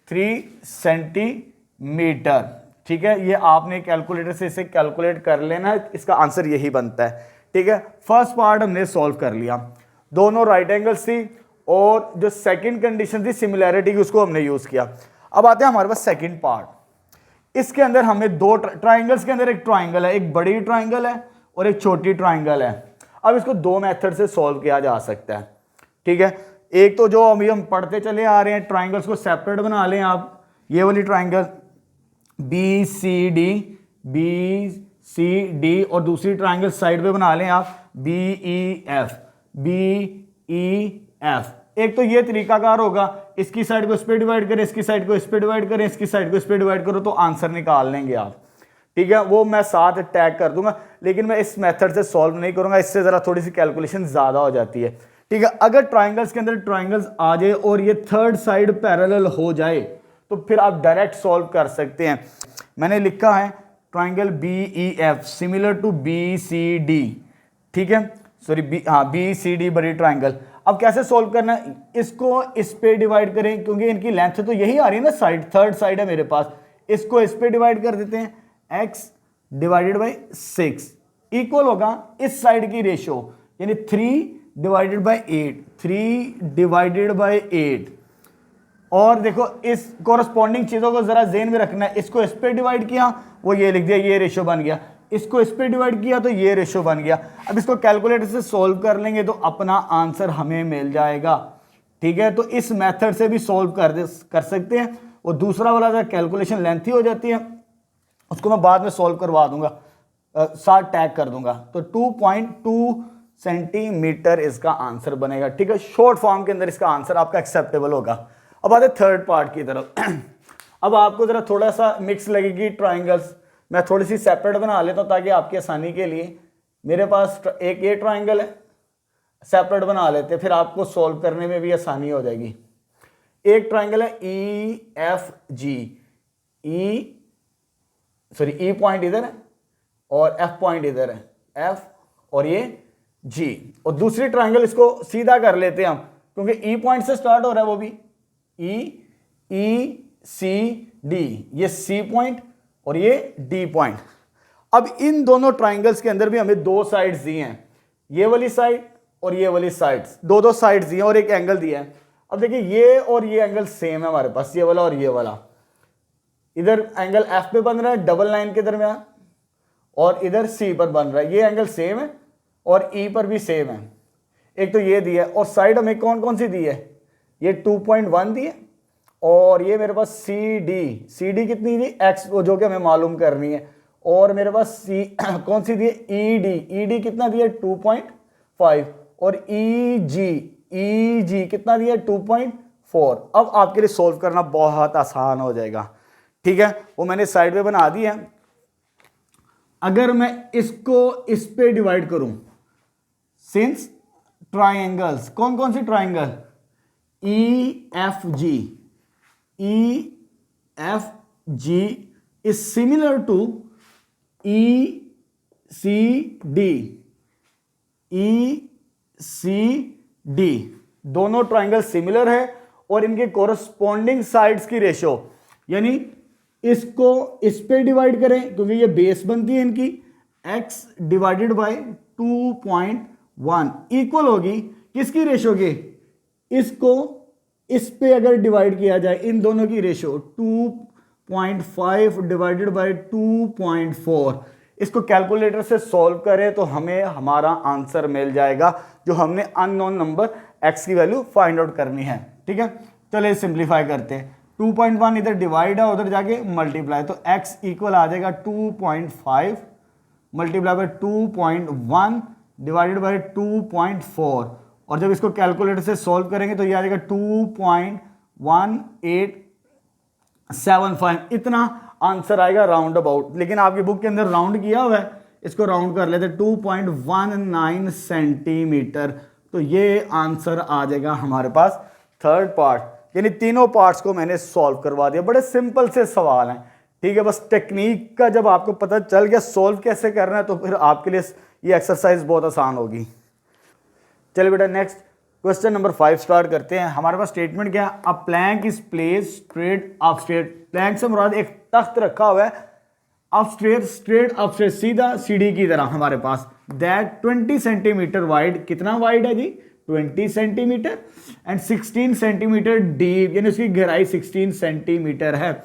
A: 3 सेंटीमीटर। ठीक है, ये आपने कैलकुलेटर से इसे कैलकुलेट कर लेना है, इसका आंसर यही बनता है। ठीक है, फर्स्ट पार्ट हमने सॉल्व कर लिया, दोनों राइट एंगल्स थी और जो सेकंड कंडीशन थी सिमिलैरिटी की उसको हमने यूज किया। अब आते हैं हमारे पास सेकंड पार्ट, इसके अंदर हमें दो ट्राइंगल्स के अंदर एक ट्राइंगल है, एक बड़ी ट्राइंगल है और एक छोटी ट्राइंगल है। अब इसको दो मेथड से सॉल्व किया जा सकता है। ठीक है, एक तो जो अभी हम पढ़ते चले आ रहे हैं, ट्राइंगल्स को सेपरेट बना लें आप, ये वाली ट्राइंगल BCD और दूसरी ट्राइंगल साइड पे बना लें आप BEF। एक तो ये तरीकाकार होगा, इसकी साइड को इस पे डिवाइड करें, इसकी साइड को इस पे डिवाइड करें, इसकी साइड को इस पे डिवाइड करो तो आंसर निकाल लेंगे आप। ठीक है, वो मैं साथ टैग कर दूंगा, लेकिन मैं इस मेथड से सॉल्व नहीं करूंगा, इससे जरा थोड़ी सी कैलकुलेशन ज्यादा हो जाती है। ठीक है, अगर ट्राइंगल्स के अंदर ट्राइंगल्स आ जाए और ये थर्ड साइड पैरेलल हो जाए तो फिर आप डायरेक्ट सॉल्व कर सकते हैं। मैंने लिखा है triangle BEF similar to BCD। ठीक है, सॉरी BCD बड़ी ट्राइंगल। अब कैसे सॉल्व करना है, इसको इस पे डिवाइड करें क्योंकि इनकी लेंथ तो यही आ रही है ना, साइड थर्ड साइड है मेरे पास, इसको इस पे डिवाइड कर देते हैं, x डिवाइडेड बाई 6 इक्वल होगा इस साइड की रेशियो यानी 3 डिवाइडेड बाई 8, 3 डिवाइडेड बाई 8। और देखो इस कोरस्पॉन्डिंग चीज़ों को ज़रा ज़हन में रखना है, इसको इस पे डिवाइड किया वो ये लिख दिया, ये रेशियो बन गया, इसको इस पे डिवाइड किया तो ये रेशियो बन गया। अब इसको कैलकुलेटर से सॉल्व कर लेंगे तो अपना आंसर हमें मिल जाएगा। ठीक है, तो इस मेथड से भी सॉल्व कर सकते हैं। और दूसरा वाला कैलकुलेशन लेंथी हो जाती है, उसको मैं बाद में सॉल्व करवा दूंगा, साथ टैग कर दूंगा। तो 2.2 सेंटीमीटर इसका आंसर बनेगा। ठीक है, शॉर्ट फॉर्म के अंदर इसका आंसर आपका एक्सेप्टेबल होगा। अब आते थर्ड पार्ट की तरफ। अब आपको जरा थोड़ा सा मिक्स लगेगी ट्राइंगल्स, मैं थोड़ी सी सेपरेट बना लेता हूँ ताकि आपकी आसानी के लिए। मेरे पास एक ये ट्राइंगल है, सेपरेट बना लेते हैं, फिर आपको सॉल्व करने में भी आसानी हो जाएगी। एक ट्राइंगल है EFG, ई पॉइंट इधर है और F पॉइंट इधर है, F और ये G। और दूसरी ट्राइंगल इसको सीधा कर लेते हैं हम, क्योंकि E पॉइंट से स्टार्ट हो रहा है, वो भी ECD, ये C पॉइंट और ये D पॉइंट। अब इन दोनों ट्राइंगल्स के अंदर भी हमें दो साइड्स दी हैं, ये वाली साइड और ये वाली साइड्स, दो साइड्स दी हैं और एक एंगल दिया है। अब देखिए ये और ये एंगल सेम है हमारे पास, ये वाला और ये वाला। इधर एंगल F पे बन रहा है डबल लाइन के दरमियान और इधर C पर बन रहा है, ये एंगल सेम है और E पर भी सेम है। एक तो ये दिया है और साइड हमें कौन कौन सी दी है, ये 2.1 दी है और ये मेरे पास CD कितनी दी, X जो कि हमें मालूम करनी है। और मेरे पास कौन सी दी है, ED कितना दिया, 2.5 और EG कितना दिया, 2.4। अब आपके लिए सॉल्व करना बहुत आसान हो जाएगा। ठीक है, वो मैंने साइड पे बना दी है। अगर मैं इसको इस पे डिवाइड करूं, सिंस ट्राइंगल्स, कौन कौन सी triangle, EFG is similar to ECD, दोनों ट्राइंगल सिमिलर है और इनके कोरस्पॉन्डिंग साइड्स की रेशियो, यानी इसको इस पे डिवाइड करें क्योंकि ये बेस बनती है इनकी, x डिवाइडेड बाय 2.1 इक्वल होगी किसकी रेशियो के, इसको इस पे अगर डिवाइड किया जाए इन दोनों की रेशियो 2.5 डिवाइडेड बाय 2.4, इसको कैलकुलेटर से सॉल्व करें तो हमें हमारा आंसर मिल जाएगा, जो हमने अननोन नंबर x की वैल्यू फाइंड आउट करनी है। ठीक है, चलिए सिंप्लीफाई करते हैं। 2.1 इधर डिवाइड है, उधर जाके मल्टीप्लाई, तो x इक्वल आ जाएगा 2.5 मल्टीप्लाई बाय 2.1 डिवाइडेड बाय 2.4, और जब इसको कैलकुलेटर से सॉल्व करेंगे तो ये आ जाएगा 2.1875, इतना आंसर आएगा राउंड अबाउट। लेकिन आपकी बुक के अंदर राउंड किया हुआ है, इसको राउंड कर लेते, 2.19 सेंटीमीटर। तो ये आंसर आ जाएगा हमारे पास थर्ड पार्ट, यानी तीनों पार्ट्स को मैंने सॉल्व करवा दिया। बड़े सिंपल से सवाल हैं। ठीक है, बस टेक्निक का जब आपको पता चल गया सॉल्व कैसे करना है तो फिर आपके लिए ये एक्सरसाइज बहुत आसान होगी। चलिए बेटा नेक्स्ट क्वेश्चन नंबर 5 स्टार्ट करते हैं। हमारे पास स्टेटमेंट क्या है, a plank is place straight up straight. Plank से मुराद एक तख्त रखा हुआ है, up straight, straight up straight, सीधा सीढ़ी की तरह हमारे पास, दैट 20 सेंटीमीटर वाइड, कितना वाइड है जी, 20 सेंटीमीटर, एंड 16 सेंटीमीटर डीप, यानी उसकी गहराई 16 सेंटीमीटर है।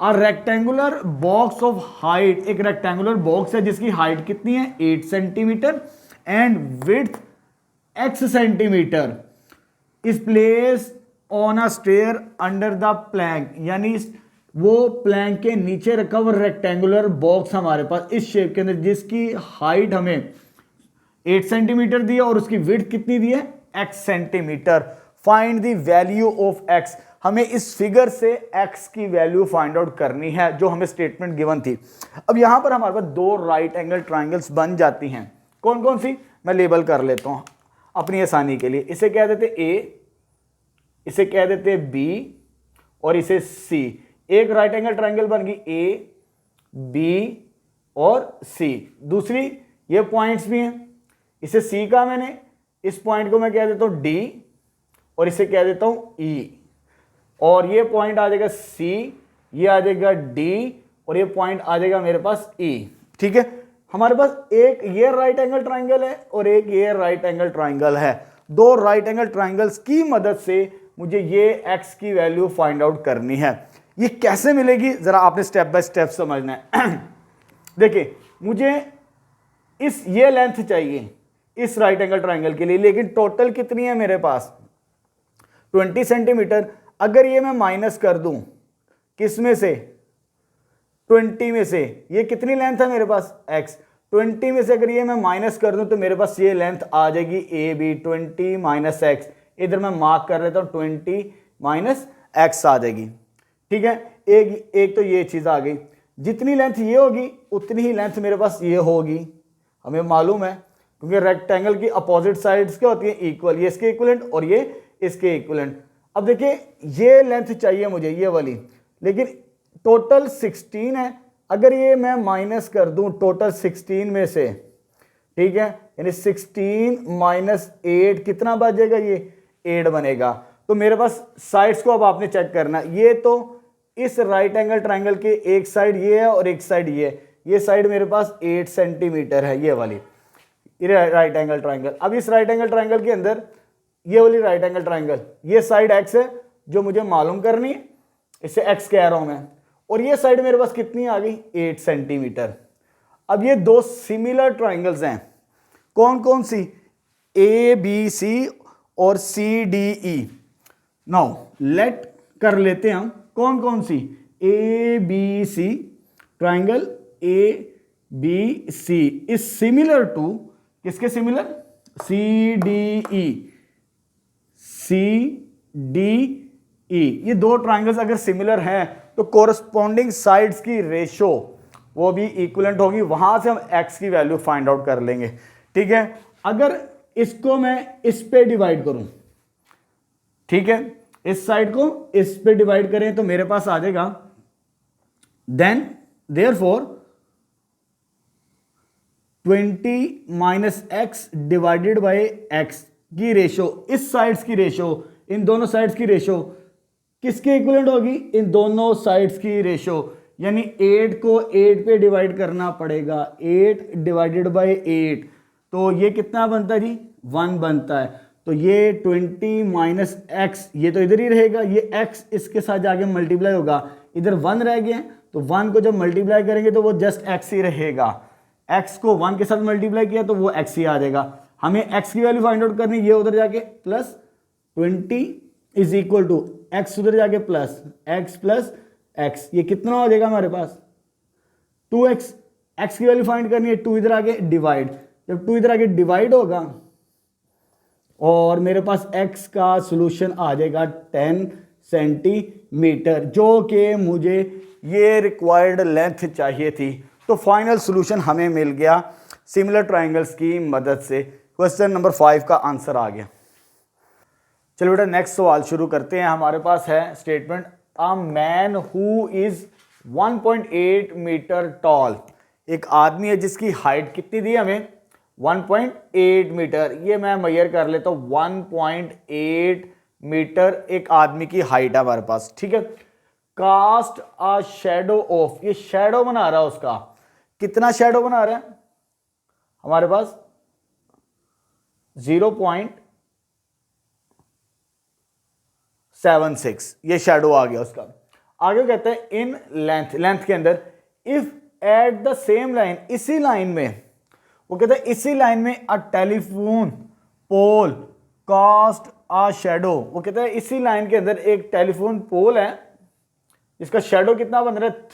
A: A rectangular box of height, एक रेक्टेंगुलर बॉक्स है जिसकी हाइट कितनी है, 8 centimetre, and width x centimetre, is place on a stair under the plank, यानी वो प्लैंक के नीचे रखा हुआ रेक्टेंगुलर बॉक्स हमारे पास इस शेप के अंदर, जिसकी हाइट हमें 8 सेंटीमीटर दी है और उसकी विड्थ कितनी दी है, x centimetre. Find the value of x, हमें इस फिगर से x की वैल्यू फाइंड आउट करनी है जो हमें स्टेटमेंट गिवन थी। अब यहां पर हमारे पास दो राइट एंगल ट्राइंगल्स बन जाती हैं, कौन कौन सी, मैं लेबल कर लेता हूं अपनी आसानी के लिए। इसे कह देते A, इसे कह देते B और इसे C। एक राइट एंगल ट्राइंगल बन गई A, B और C। दूसरी ये पॉइंट्स भी हैं, इसे C का मैंने, इस पॉइंट को मैं कह देता हूं D और इसे कह देता हूं E, और ये पॉइंट आ जाएगा C, ये आ जाएगा D और ये पॉइंट आ जाएगा मेरे पास E, ठीक है। हमारे पास एक ये राइट एंगल ट्राइंगल है और एक ये राइट एंगल ट्राइंगल है। दो राइट एंगल ट्राइंगल्स की मदद से मुझे ये x की वैल्यू फाइंड आउट करनी है। ये कैसे मिलेगी जरा आपने स्टेप बाय स्टेप समझना है। देखिए मुझे ये लेंथ चाहिए इस राइट एंगल ट्राइंगल के लिए, लेकिन टोटल कितनी है मेरे पास 20 सेंटीमीटर। अगर ये मैं माइनस कर दूं किस में से 20 में से, ये कितनी लेंथ है मेरे पास x, 20 में से अगर ये मैं माइनस कर दूं तो मेरे पास ये लेंथ आ जाएगी AB 20 माइनस x। इधर मैं मार्क कर लेता हूं 20 माइनस x आ जाएगी, ठीक है। एक तो ये चीज आ गई। जितनी लेंथ ये होगी उतनी ही लेंथ मेरे पास ये होगी, हमें मालूम है, क्योंकि रेक्टेंगल की अपोजिट साइड्स क्या होती है इक्वल, ये इसके इक्विवेलेंट और ये इसके इक्विवेलेंट। अब देखिए ये लेंथ चाहिए मुझे ये वाली, लेकिन टोटल 16 है। अगर ये मैं माइनस कर दूं टोटल 16 में से, ठीक है, यानी 16 माइनस 8 कितना बचेगा, ये 8 बनेगा। तो मेरे पास साइड्स को अब आपने चेक करना, ये तो इस राइट एंगल ट्राइंगल के एक साइड ये है और एक साइड ये साइड मेरे पास 8 सेंटीमीटर है, ये वाली राइट एंगल ट्राइंगल। अब इस राइट एंगल ट्राइंगल के अंदर ये वाली राइट एंगल ट्राइंगल, ये साइड x है जो मुझे मालूम करनी है, इसे x कह रहा हूं मैं, और ये साइड मेरे पास कितनी आ गई 8 सेंटीमीटर। अब ये दो सिमिलर ट्राइंगल्स हैं, कौन कौन सी, ABC और CDE। नाउ लेट कर लेते हैं हम कौन कौन सी, ABC triangle ABC is similar to किसके सिमिलर, CDE। ये दो ट्राइंगल्स अगर सिमिलर हैं तो कोरस्पॉन्डिंग साइड्स की रेशो वो भी इक्विवेलेंट होगी, वहां से हम x की वैल्यू फाइंड आउट कर लेंगे, ठीक है। अगर इसको मैं इस पे डिवाइड करूं, ठीक है, इस साइड को इस पे डिवाइड करें तो मेरे पास आ जाएगा then therefore 20 minus x divided by x की रेशो, इस साइड्स की रेशो, इन दोनों साइड्स की रेशो किसके इक्विवेलेंट होगी, इन दोनों साइड्स की रेशो। यानी 8 को 8 पे डिवाइड करना पड़ेगा, 8 डिवाइडेड बाय 8, तो ये कितना बनता है जी 1 बनता है। तो ये 20 माइनस x, ये तो इधर ही रहेगा, ये x इसके साथ जाके मल्टीप्लाई होगा, इधर 1 रह गया, तो 1 को जब मल्टीप्लाई करेंगे तो वो जस्ट x ही रहेगा। x को 1 के साथ मल्टीप्लाई किया तो वो x ही आ जाएगा। हमें x की वैल्यू फाइंड आउट करनी, ये उधर जाके plus 20 is equal to x उधर जाके प्लस x प्लस x, ये कितना हो जाएगा हमारे पास 2x। x की वैल्यू फाइंड करनी है, 2 इधर आके डिवाइड, जब 2 इधर आके डिवाइड होगा और मेरे पास x का सॉल्यूशन आ जाएगा 10 सेंटीमीटर, जो कि मुझे ये रिक्वायर्ड लेंथ चाहिए थी। तो फाइनल सॉल्यूशन हमें मिल गया सिमिलर ट्राइंगल्स की मदद से। क्वेश्चन नंबर 5 का आंसर आ गया। चलो बेटा नेक्स्ट सवाल शुरू करते हैं। हमारे पास है statement, a man who is 1.8 metre tall, एक आदमी है जिसकी हाइट कितनी दी हमें 1.8 मीटर। ये मैं मेजर कर लेता हूँ 1.8 मीटर एक आदमी की हाइट है हमारे पास, ठीक है। कास्ट अ शैडो ऑफ, ये शैडो बना रहा है उसका, कितना शैडो बना रहा है हमारे पास 0.76, ये शैडो आ गया उसका। आगे कहते हैं इन लेंथ, लेंथ के अंदर if at the same line, इसी लाइन में, वो कहते हैं इसी लाइन में a telephone pole cast a shadow, वो कहते हैं इसी लाइन के अंदर एक टेलीफोन पोल है इसका शैडो कितना बन रहा है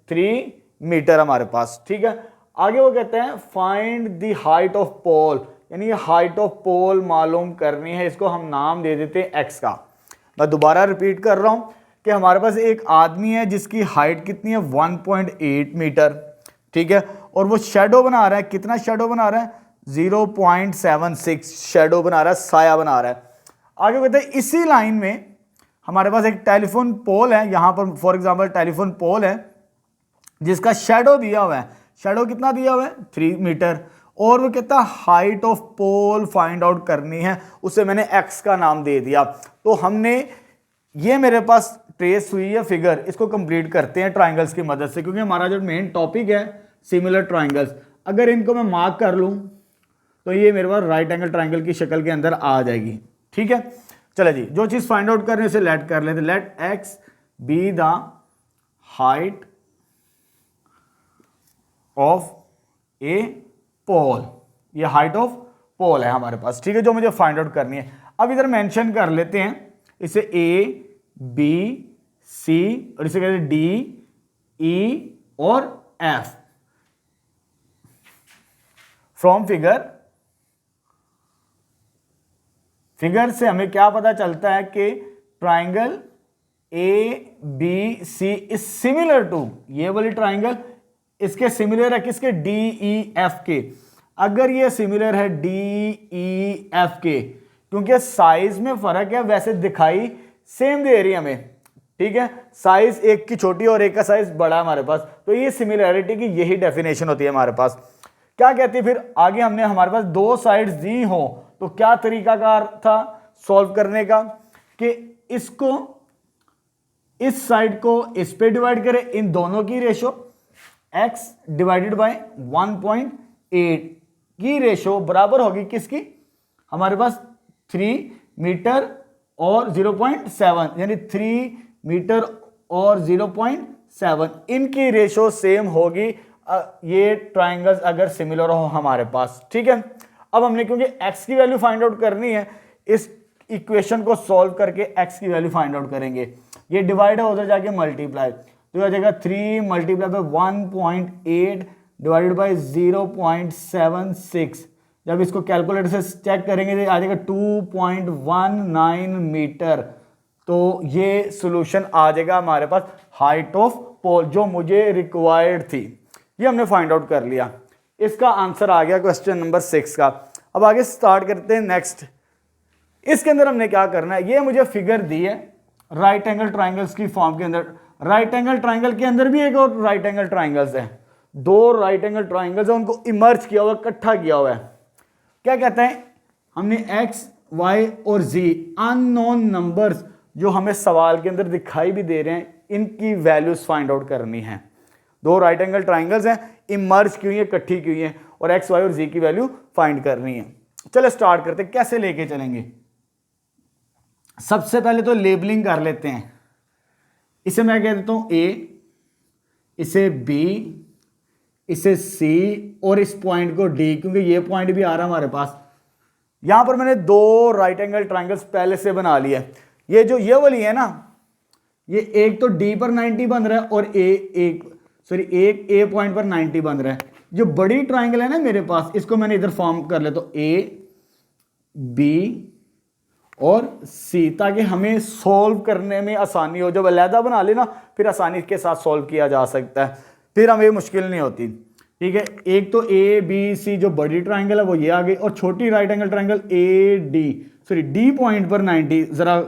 A: 3 मीटर हमारे पास, ठीक है। आगे वो कहते हैं फाइंड द हाइट ऑफ पोल, यानी ये हाइट ऑफ पोल मालूम करनी है, इसको हम नाम दे देते हैं एक्स का। मैं दोबारा रिपीट कर रहा हूं कि हमारे पास एक आदमी है जिसकी हाइट कितनी है 1.8 मीटर, ठीक है, और वो शैडो बना रहा है, कितना शैडो बना रहा है 0.76 शैडो बना रहा है, साया बना रहा है। आगे कहते हैं इसी लाइन में हमारे पास एक टेलीफोन पोल है, यहां पर फॉर एग्जांपल टेलीफोन पोल है जिसका शैडो दिया हुआ है, शैडो कितना दिया हुआ है 3 मीटर, और वो कहता है height of pole find out करनी है, उसे मैंने एक्स का नाम दे दिया। तो हमने ये मेरे पास ट्रेस हुई है फिगर, इसको कंप्लीट करते हैं ट्राइंगल्स की मदद से, क्योंकि हमारा जो मेन टॉपिक है सिमिलर ट्राइंगल्स। अगर इनको मैं मार्क कर लूँ तो ये मेरे पास राइट एंगल ट्राइंगल की शक्ल के अंदर आ जाएगी। ठीक है, चले जी, जो चीज़ फाइंड आउट करने से लेट कर लेते। Let x be the height of a pole, ये हाइट ऑफ पोल है हमारे पास। ठीक है, जो मुझे फाइंड आउट करनी है। अब इधर मेंशन कर लेते हैं इसे ए बी सी और इसे कहते हैं डी ई और एफ। फ्रॉम फिगर से हमें क्या पता चलता है कि triangle A B C is similar to, ये वाली ट्राइंगल इसके सिमिलर है किसके, डी ई एफ के। अगर ये सिमिलर है डी ई एफ के, क्योंकि साइज में फर्क है, वैसे दिखाई सेम दे रही है हमें। ठीक है, साइज एक की छोटी और एक का साइज बड़ा है हमारे पास, तो ये सिमिलैरिटी की यही डेफिनेशन होती है हमारे पास। क्या कहती है फिर आगे, हमने हमारे पास दो साइड्स दी हो तो क्या तरीकाकार था सॉल्व करने का, कि इसको इस साइड को इस पे डिवाइड करें, इन दोनों की रेशो x डिवाइडेड बाय 1.8 की रेशो बराबर होगी किसकी, हमारे पास 3 मीटर और 0.7, यानी 3 मीटर और 0.7 इनकी रेशो सेम होगी ये ट्राइंगल्स अगर सिमिलर हो हमारे पास। ठीक है, अब हमने क्योंकि x की वैल्यू फाइंड आउट करनी है, इस इक्वेशन को सॉल्व करके x की वैल्यू फाइंड आउट करेंगे। ये डिवाइड है उधर जाके मल्टीप्लाई, तो आ जाएगा 3 मल्टीप्लाई बाय 1.8 डिवाइडेड बाय 0.76। जब इसको कैलकुलेटर से चेक करेंगे तो आ जाएगा 2.19 मीटर। तो ये सॉल्यूशन आ जाएगा हमारे पास हाइट ऑफ पोल जो मुझे रिक्वायर्ड थी, ये हमने फाइंड आउट कर लिया। इसका आंसर आ गया क्वेश्चन नंबर 6 का। अब आगे स्टार्ट करते हैं नेक्स्ट। इसके अंदर हमने क्या करना है, ये मुझे फिगर दी है राइट एंगल ट्राइंगल्स की फॉर्म के अंदर। राइट एंगल ट्राइंगल के अंदर भी एक और राइट एंगल ट्राइंगल्स है, दो राइट एंगल ट्राइंगल्स है, उनको इमर्ज किया हुआ है, इकट्ठा किया हुआ है। क्या कहते हैं, हमने एक्स वाई और जी अननोन नंबर्स जो हमें सवाल के अंदर दिखाई भी दे रहे हैं, इनकी वैल्यूज फाइंड आउट करनी है। दो राइट एंगल ट्राइंगल्स हैं, इमर्ज की हुई है, इकट्ठी की हुई है, और एक्स वाई और जी की वैल्यू फाइंड करनी है। चलो स्टार्ट करते हैं, कैसे लेके चलेंगे। सबसे पहले तो लेबलिंग कर लेते हैं। इसे मैं कह देता हूं ए, इसे बी, इसे सी और इस पॉइंट को डी, क्योंकि ये पॉइंट भी आ रहा है हमारे पास। यहां पर मैंने दो राइट एंगल ट्राइंगल्स पहले से बना लिया है। ये जो ये वाली है ना, ये एक तो डी पर 90 बन रहा है और एक ए पॉइंट पर 90 बन रहा है। जो बड़ी ट्राइंगल है ना मेरे पास, इसको मैंने इधर फॉर्म कर लिया, तो ए बी और सी, ताकि हमें सॉल्व करने में आसानी हो। जब अलहदा बना लेना फिर आसानी के साथ सॉल्व किया जा सकता है, फिर हमें मुश्किल नहीं होती। ठीक है, एक तो ए बी सी जो बड़ी ट्राइंगल है वो ये आ गई, और छोटी right angle triangle A D, D point पर 90। जरा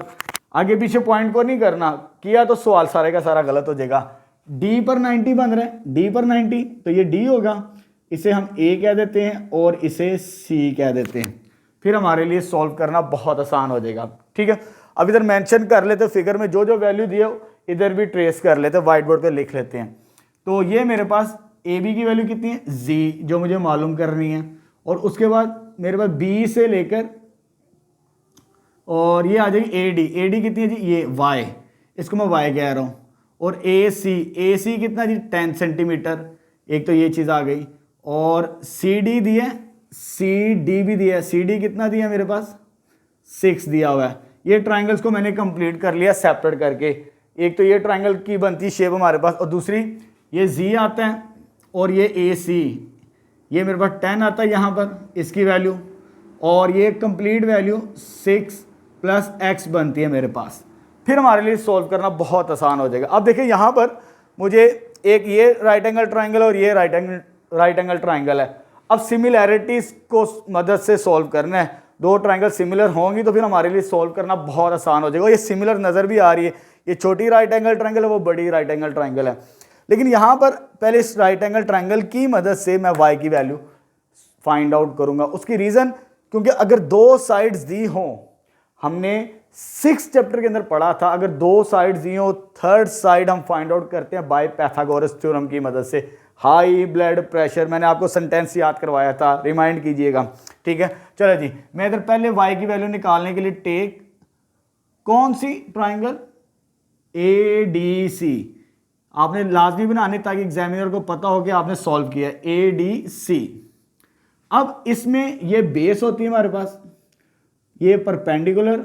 A: आगे पीछे पॉइंट को नहीं करना, किया तो सवाल सारे का सारा गलत हो जाएगा। डी पर 90 बन रहा है, डी पर 90, तो ये डी होगा, इसे हम ए कह देते हैं और इसे सी कह देते हैं। फिर हमारे लिए सॉल्व करना बहुत आसान हो जाएगा। ठीक है, अब इधर मेंशन कर लेते, फिगर में जो जो वैल्यू दिए इधर भी ट्रेस कर लेते, व्हाइट बोर्ड पे लिख लेते हैं। तो ये मेरे पास ए बी की वैल्यू कितनी है, जी, जो मुझे मालूम करनी है, और उसके बाद मेरे पास बी से लेकर और ये आ जाएगी ए डी कितनी है जी, ये वाई, इसको मैं वाई कह रहा हूँ, और ए सी कितना जी 10 सेंटीमीटर, एक तो ये चीज़ आ गई, और सी डी दी है, सी डी भी दिया है, सी डी कितना दिया मेरे पास 6 दिया हुआ है। ये ट्राइंगल्स को मैंने कंप्लीट कर लिया सेपरेट करके। एक तो ये ट्राइंगल की बनती शेप हमारे पास, और दूसरी ये जी आता है, और ये ए सी, ये मेरे पास 10 आता है यहाँ पर इसकी वैल्यू, और ये कंप्लीट वैल्यू 6 प्लस एक्स बनती है मेरे पास। फिर हमारे लिए सॉल्व करना बहुत आसान हो जाएगा। अब देखिए यहाँ पर मुझे एक ये राइट एंगल ट्राइंगल और ये राइट एंगल ट्राइंगल है। अब सिमिलैरिटीज को मदद से सॉल्व करना है। दो ट्राइंगल सिमिलर होंगी तो फिर हमारे लिए सॉल्व करना बहुत आसान हो जाएगा। ये सिमिलर नज़र भी आ रही है, ये छोटी राइट एंगल ट्राइंगल है, वो बड़ी राइट एंगल ट्राइंगल है। लेकिन यहाँ पर पहले इस राइट एंगल ट्राइंगल की मदद से मैं y की वैल्यू फाइंड आउट करूँगा। उसकी रीज़न, क्योंकि अगर दो साइड्स दी हों हमने 6 चैप्टर के अंदर पढ़ा था, अगर 2 साइड दिए हो, थर्ड साइड हम फाइंड आउट करते हैं बाय पाइथागोरस थ्योरम की मदद से। हाई ब्लड प्रेशर, मैंने आपको सेंटेंस याद करवाया था, रिमाइंड कीजिएगा, ठीक है। चलो जी, मैं इधर पहले y की वैल्यू निकालने के लिए टेक कौन सी ट्राइंगल, ADC आपने लाजमी बनाने ताकि एग्जामिनर को पता हो कि आपने सॉल्व किया है, ADC। अब इसमें ये बेस होती है हमारे पास, ये परपेंडिकुलर,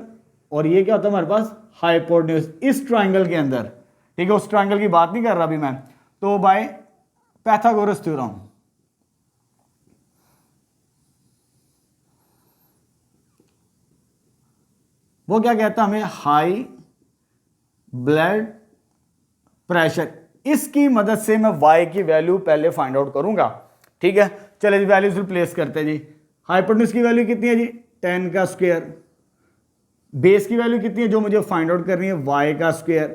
A: और ये क्या होता है हमारे पास, हाइपोटेन्यूज इस ट्राइंगल के अंदर, ठीक है। उस ट्राइंगल की बात नहीं कर रहा अभी मैं, तो बाय पाइथागोरस थ्योरम वो क्या कहता है हमें, हाई ब्लड प्रेशर, इसकी मदद से मैं y की वैल्यू पहले फाइंड आउट करूंगा, ठीक है। चलिए जी, वैल्यूज रिप्लेस करते हैं जी। हाइपोटेन्यूज की वैल्यू कितनी है जी, 10 का स्क्वायर, बेस की वैल्यू कितनी है जो मुझे फाइंड आउट करनी है, y का स्क्वायर,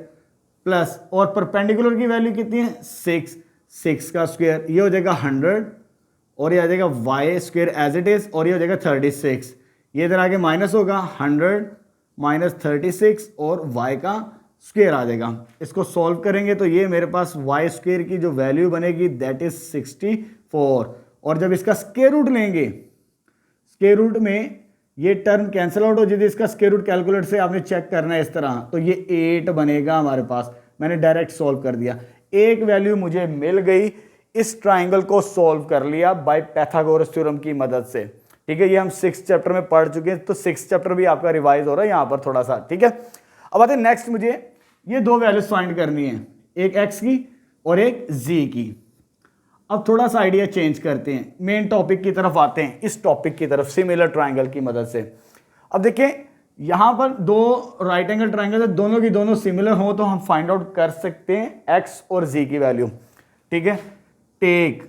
A: प्लस और परपेंडिकुलर की वैल्यू कितनी है, 6 का स्क्वायर, ये हो जाएगा 100, और ये आ जाएगा y square as it is, और ये हो जाएगा 36, ये इधर आगे माइनस होगा, 100 माइनस 36 और y का स्क्वायर आ जाएगा। इसको सॉल्व करेंगे तो ये मेरे पास y स्क्वायर की जो वैल्यू बनेगी दैट इज 64, और जब इसका स्क्वायर रूट लेंगे, स्क्वायर रूट में ये टर्म कैंसिल आउट हो जाती है, इसका स्क्वायर रूट कैलकुलेटर से आपने चेक करना है इस तरह, तो ये 8 बनेगा हमारे पास। मैंने डायरेक्ट सॉल्व कर दिया, एक वैल्यू मुझे मिल गई, इस ट्राइंगल को सॉल्व कर लिया बाय पाइथागोरस थ्योरम की मदद से, ठीक है। ये हम 6 चैप्टर में पढ़ चुके हैं, तो 6 चैप्टर भी आपका रिवाइज हो रहा है यहाँ पर थोड़ा सा, ठीक है। अब आते हैं नेक्स्ट, मुझे ये 2 वैल्यूज फाइंड करनी है, एक x की और एक z की। अब थोड़ा सा आइडिया चेंज करते हैं, मेन टॉपिक की तरफ आते हैं, इस टॉपिक की तरफ, सिमिलर ट्राइंगल की मदद से। अब देखिए यहां पर 2 राइट एंगल ट्राइंगल है, दोनों की दोनों सिमिलर हो तो हम फाइंड आउट कर सकते हैं x और z की वैल्यू, ठीक है। टेक,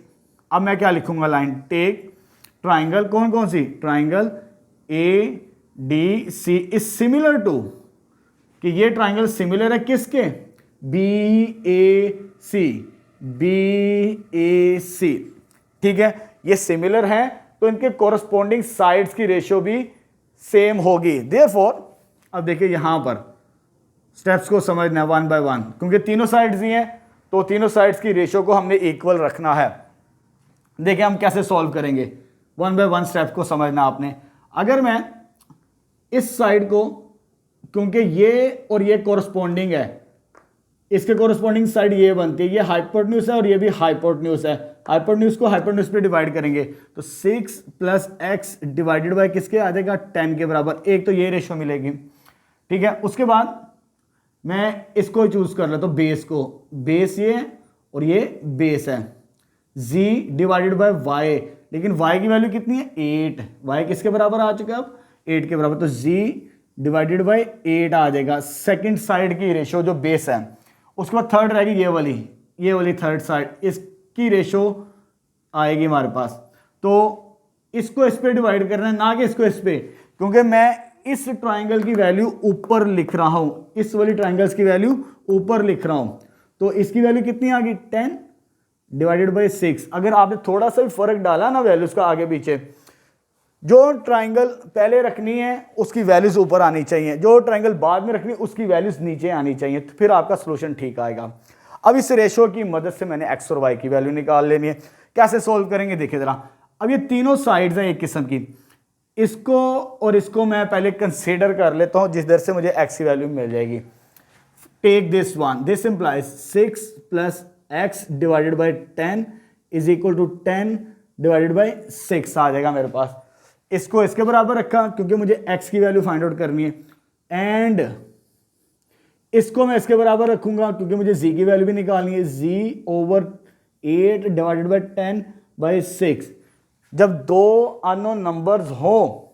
A: अब मैं क्या लिखूंगा लाइन, टेक ट्राइंगल, कौन कौन सी, triangle ADC is similar to, कि ये ट्राइंगल सिमिलर है किसके, BAC, ठीक है। ये सिमिलर है तो इनके कोरस्पॉन्डिंग साइड्स की रेशियो भी सेम होगी, देयरफॉर अब देखिए यहां पर स्टेप्स को समझना है 1 बाय 1, क्योंकि तीनों साइड्स ही हैं तो तीनों साइड्स की रेशियो को हमने इक्वल रखना है। देखिए हम कैसे सॉल्व करेंगे, 1 बाय 1 स्टेप्स को समझना आपने। अगर मैं इस साइड को, क्योंकि ये और ये कोरस्पॉन्डिंग है, इसके कोरस्पॉन्डिंग साइड ये बनती है, ये हाइपोटेन्यूज है और ये भी हाइपोटेन्यूज है, हाइपोटेन्यूज को हाइपोटेन्यूज पे डिवाइड करेंगे तो 6 प्लस एक्स डिवाइडेड बाय किसके आ जाएगा, 10 के बराबर, एक तो ये रेशियो मिलेगी, ठीक है। उसके बाद मैं इसको चूज कर लेता हूं, बेस को, बेस ये और ये बेस है, z डिवाइडेड बाय y, लेकिन y की वैल्यू कितनी है, 8, y किसके बराबर आ चुका है अब, 8 के बराबर, तो z डिवाइडेड बाय 8 आ जाएगा, सेकंड साइड की रेशियो जो बेस है। उसके बाद थर्ड रहेगी ये वाली थर्ड साइड, इसकी रेशियो आएगी हमारे पास, तो इसको इस पे डिवाइड करना है, ना कि इसको इस पे, क्योंकि मैं इस ट्राइंगल की वैल्यू ऊपर लिख रहा हूं, इस वाली ट्राइंगल्स की वैल्यू ऊपर लिख रहा हूं, तो इसकी वैल्यू कितनी आ गई, 10 डिवाइडेड बाय 6। अगर आपने थोड़ा सा भी फर्क डाला ना वैल्यूज का आगे पीछे, जो ट्राइंगल पहले रखनी है उसकी वैल्यूज ऊपर आनी चाहिए, जो ट्राइंगल बाद में रखनी है उसकी वैल्यूज नीचे आनी चाहिए, तो फिर आपका सोल्यूशन ठीक आएगा। अब इस रेशियो की मदद से मैंने x और y की वैल्यू निकाल लेनी है। कैसे सोल्व करेंगे देखिए जरा। अब ये तीनों साइड्स हैं एक किस्म की, इसको और इसको मैं पहले कंसीडर कर लेता हूं, जिस दर से मुझे x की वैल्यू मिल जाएगी। Take this one, this implies 6 plus x divided by 10 is equal to 10 divided by 6 आ जाएगा मेरे पास। इसको इसके बराबर रखा क्योंकि मुझे x की वैल्यू फाइंड आउट करनी है, एंड इसको मैं इसके बराबर रखूंगा क्योंकि मुझे z की वैल्यू भी निकालनी है, z over 8 divided by 10 by 6। जब दो अननोन नंबर्स हो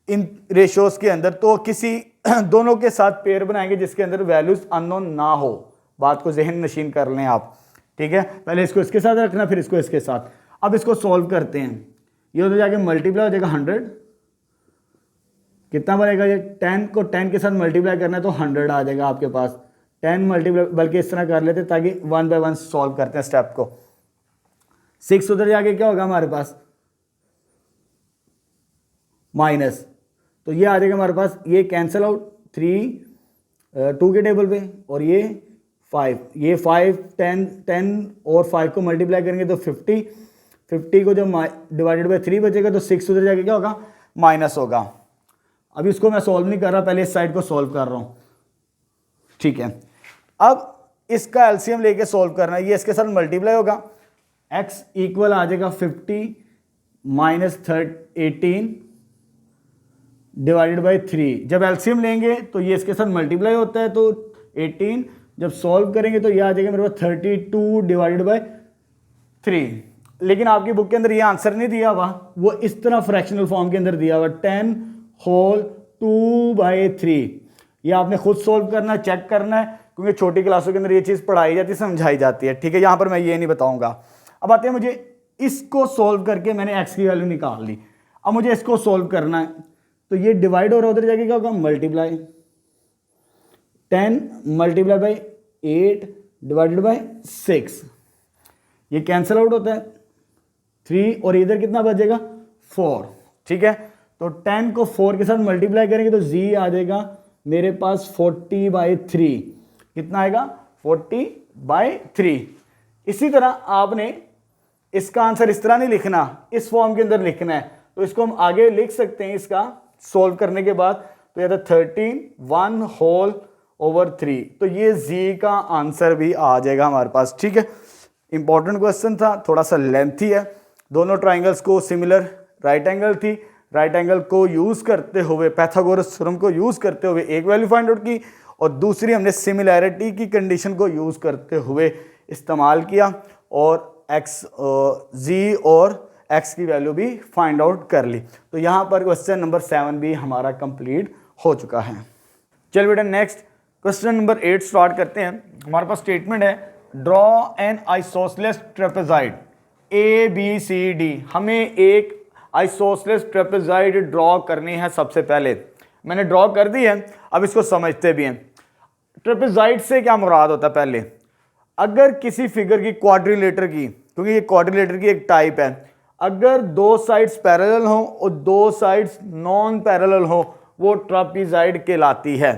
A: इन रेशियोज के अंदर तो किसी दोनों के साथ पेयर बनाएंगे जिसके अंदर वैल्यूज अननोन ना हो। बात को जहन नशीन कर लें आप, ठीक है। पहले इसको इसके साथ रखना, फिर इसको इसके साथ। अब इसको सॉल्व करते हैं, ये उधर जाके मल्टीप्लाई हो जाएगा 100, कितना बनेगा ये, 10 को 10 के साथ मल्टीप्लाई करना है तो 100 आ जाएगा आपके पास। 10 मल्टीप्लाई, बल्कि इस तरह कर लेते ताकि 1 बाय 1 सॉल्व करते हैं स्टेप को। 6 उधर जाके क्या होगा हमारे पास, माइनस, तो ये आ जाएगा हमारे पास, ये कैंसिल आउट 3 2 के टेबल पे, और ये 5, ये 5 10 और 5 को मल्टीप्लाई करेंगे तो 50 को जब डिवाइडेड बाई 3 बचेगा तो 6 उधर जाके क्या होगा, माइनस होगा। अभी इसको मैं सॉल्व नहीं कर रहा, पहले इस साइड को सॉल्व कर रहा हूँ, ठीक है। अब इसका एलसीएम लेके सॉल्व करना है, ये इसके साथ मल्टीप्लाई होगा, x इक्वल आ जाएगा 50 माइनस 18 डिवाइडेड बाई 3। जब एलसीएम लेंगे तो ये इसके साथ मल्टीप्लाई होता है, तो 18 जब सॉल्व करेंगे तो ये आ जाएगा मेरे पास 32 डिवाइडेड बाई 3। लेकिन आपकी बुक के अंदर ये आंसर नहीं दिया हुआ, वो इस तरह फ्रैक्शनल फॉर्म के अंदर दिया हुआ 10 होल 2/3। ये आपने खुद सॉल्व करना है, चेक करना है, क्योंकि छोटी क्लासों के अंदर ये चीज़ पढ़ाई जाती है, समझाई जाती है, ठीक है। यहाँ पर मैं ये नहीं बताऊंगा। अब आते हैं, मुझे इसको सॉल्व करके मैंने x की वैल्यू निकाल ली, अब मुझे इसको सॉल्व करना है, तो ये डिवाइड हो रहा है, उधर जाके क्या होगा, multiply 10 multiply by 8 divided by 6, ये कैंसिल आउट होता है 3, और इधर कितना बचेगा 4, ठीक है। तो 10 को 4 के साथ मल्टीप्लाई करेंगे तो z आ जाएगा मेरे पास 40/3, कितना आएगा 40/3। इसी तरह आपने इसका आंसर इस तरह नहीं लिखना, इस फॉर्म के अंदर लिखना है, तो इसको हम आगे लिख सकते हैं इसका सॉल्व करने के बाद, तो ये था 13 1 होल ओवर 3, तो ये z का आंसर भी आ जाएगा हमारे पास, ठीक है। इंपॉर्टेंट क्वेश्चन था, थोड़ा सा लेंथी है। दोनों ट्राइंगल्स को सिमिलर राइट एंगल थी, राइट एंगल को यूज करते हुए, पाइथागोरस थ्योरम को यूज करते हुए एक वैल्यू फाइंड आउट की, और दूसरी हमने सिमिलैरिटी की कंडीशन को यूज करते हुए इस्तेमाल किया, और z और x की वैल्यू भी फाइंड आउट कर ली। तो यहाँ पर क्वेश्चन नंबर 7 भी हमारा कंप्लीट हो चुका है। चल बेटा नेक्स्ट क्वेश्चन नंबर 8 स्टार्ट करते हैं। हमारे पास स्टेटमेंट है, draw an isosceles trapezoid ABCD। हमें एक आइसोसेलेस ट्रेपेजॉइड ड्रॉ करनी है। सबसे पहले मैंने ड्रॉ कर दी है, अब इसको समझते भी हैं। ट्रेपेजॉइड से क्या मुराद होता है, पहले अगर किसी फिगर की क्वाड्रिलेटर की, क्योंकि ये क्वाड्रिलेटर की एक टाइप है, अगर दो साइड्स पैरेलल हो और दो साइड्स नॉन पैरेलल हो, वो ट्रेपेजॉइड कहलाती है,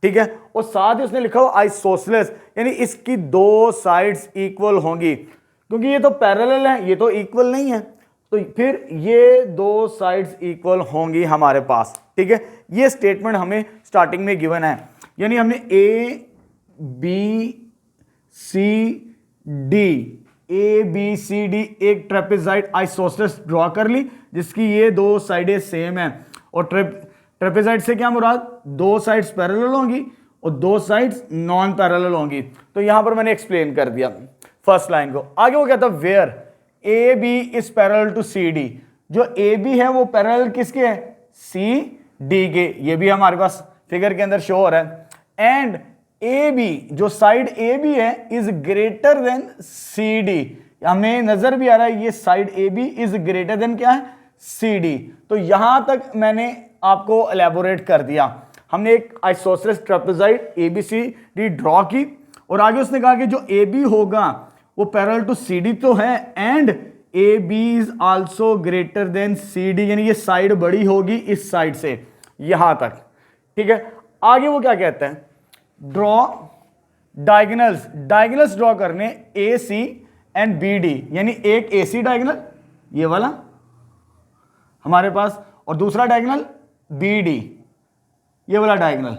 A: ठीक है। और साथ ही उसने लिखा हो आइसोसेलेस, यानी इसकी दो साइड्स इक्वल होंगी, क्योंकि ये तो पैरेलल है, ये तो इक्वल नहीं है, तो फिर ये दो साइड्स इक्वल होंगी हमारे पास, ठीक है। ये स्टेटमेंट हमें स्टार्टिंग में गिवन है, यानी हमने ABCD एक ट्रेपेजॉइड आइसोसेलेस ड्रॉ कर ली, जिसकी ये दो साइडें सेम है। और ट्रेपेजॉइड से क्या मुराद, दो साइड्स पैरेलल होंगी और दो साइड्स नॉन पैरेलल होंगी। तो यहां पर मैंने एक्सप्लेन कर दिया फर्स्ट लाइन को। आगे वो कहता है where AB is parallel to CD। जो AB है वो पैरेलल किसके है, CD के। ये भी हमारे पास फिगर के अंदर शो हो रहा है। एंड AB, जो साइड AB है, इज ग्रेटर देन CD। हमें नजर भी आ रहा है ये side AB is greater then क्या है, CD। तो यहां तक मैंने आपको एलैबोरेट कर दिया। हमने एक आइसोसेलेस ट्रेपेजॉइड ABCD ड्रॉ की, और आगे उसने कहा कि जो AB होगा वो पैरेलल टू CD तो है, and AB is also greater than CD, यानी ये साइड बड़ी होगी इस साइड से यहां तक, ठीक है। आगे वो क्या कहते हैं, ड्रॉ डायगोनल्स ड्रॉ करने AC एंड BD, यानी एक AC डायगोनल ये वाला हमारे पास, और दूसरा डायगोनल BD ये वाला डायगोनल,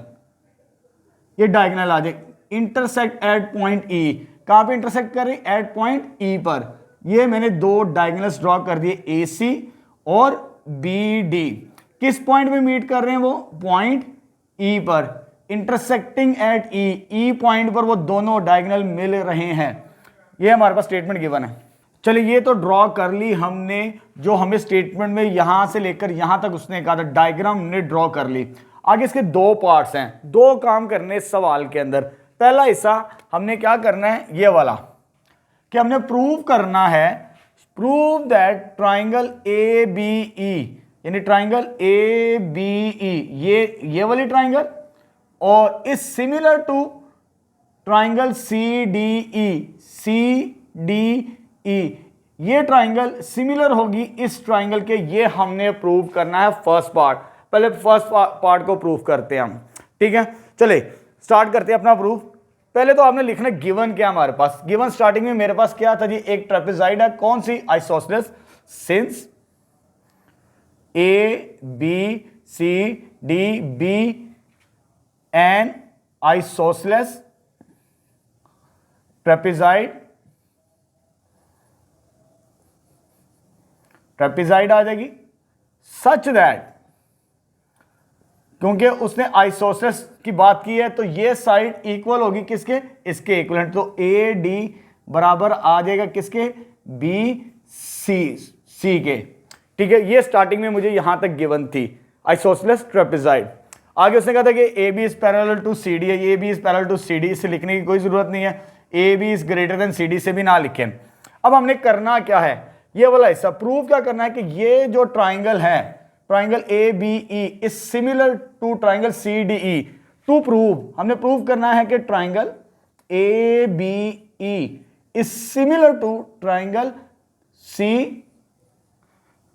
A: ये डायगोनल आ जाए इंटरसेक्ट एट पॉइंट E। कहां पे इंटरसेक्ट कर रही, एट पॉइंट E पर। ये मैंने दो डायगोनल्स ड्रॉ कर दिए AC और BD। किस पॉइंट पे मीट कर रहे हैं वो, पॉइंट E पर, इंटरसेक्टिंग एट E पॉइंट पर वो दोनों डायगोनल मिल रहे हैं। ये हमारे पास स्टेटमेंट गिवन है। चलिए ये तो ड्रॉ कर ली हमने, जो हमें स्टेटमेंट में यहां से लेकर यहां तक उसने कहा था, डायग्राम हमने ड्रॉ कर ली। आगे इसके दो पार्ट्स हैं, दो काम करने इस सवाल के अंदर। पहला हिस्सा हमने क्या करना है, ये वाला, कि हमने प्रूव करना है, प्रूव दैट ट्राइंगल ABE, यानी ट्राइंगल ABE ये वाली ट्राइंगल और इस सिमिलर टू ट्राइंगल CDE, ये ट्राइंगल सिमिलर होगी इस ट्राइंगल के। ये हमने प्रूव करना है फर्स्ट पार्ट। पहले फर्स्ट पार्ट को प्रूफ करते हैं हम, ठीक है। चले स्टार्ट करते हैं अपना प्रूफ। पहले तो आपने लिखना गिवन क्या हमारे पास, गिवन स्टार्टिंग में मेरे पास क्या था जी, एक ट्रेपेजॉइड है, कौन सी, isosceles, since A B C D be an isosceles trapezoid, trapezoid आ जाएगी, सच दैट, क्योंकि उसने आइसोसेलेस की बात की है तो ये साइड इक्वल होगी किसके, इसके इक्वलेंट, तो ए डी बराबर आ जाएगा किसके, बी सी के, ठीक है। ये स्टार्टिंग में मुझे यहां तक गिवन थी आइसोसेलेस ट्रेपेजॉइड। आगे उसने कहा था कि A B is parallel to C D है, A B is parallel to C D, इसे लिखने की कोई जरूरत नहीं है, A B is greater than C D से भी ना लिखें। अब हमने करना क्या है, ये वाला हिस्सा प्रूव क्या करना है कि ये जो ट्राइंगल है, triangle A B E is similar to triangle C D E. To prove, हमने प्रूव करना है कि triangle A B E is similar to triangle C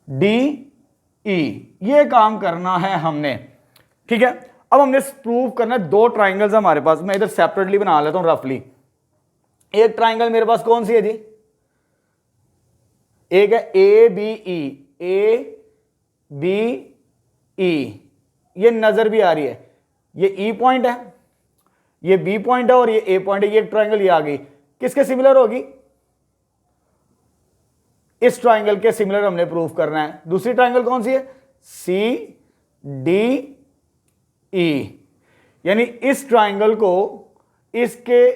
A: D E, ये काम करना है हमने, ठीक है। अब हमने प्रूव करना है, दो ट्राइंगल्स हमारे पास, मैं इधर सेपरेटली बना लेता हूं रफली। एक ट्राइंगल मेरे पास कौन सी है जी, एक है A B E, A B ई, ये नजर भी आ रही है, ये ई पॉइंट है, ये बी पॉइंट है और ये ए पॉइंट है, ये एक ट्राइंगल ये आ गई, किसके सिमिलर होगी, इस ट्राइंगल के सिमिलर हमने प्रूव करना है। दूसरी ट्राइंगल कौन सी है, सी डी ई, यानी इस ट्राइंगल को इसके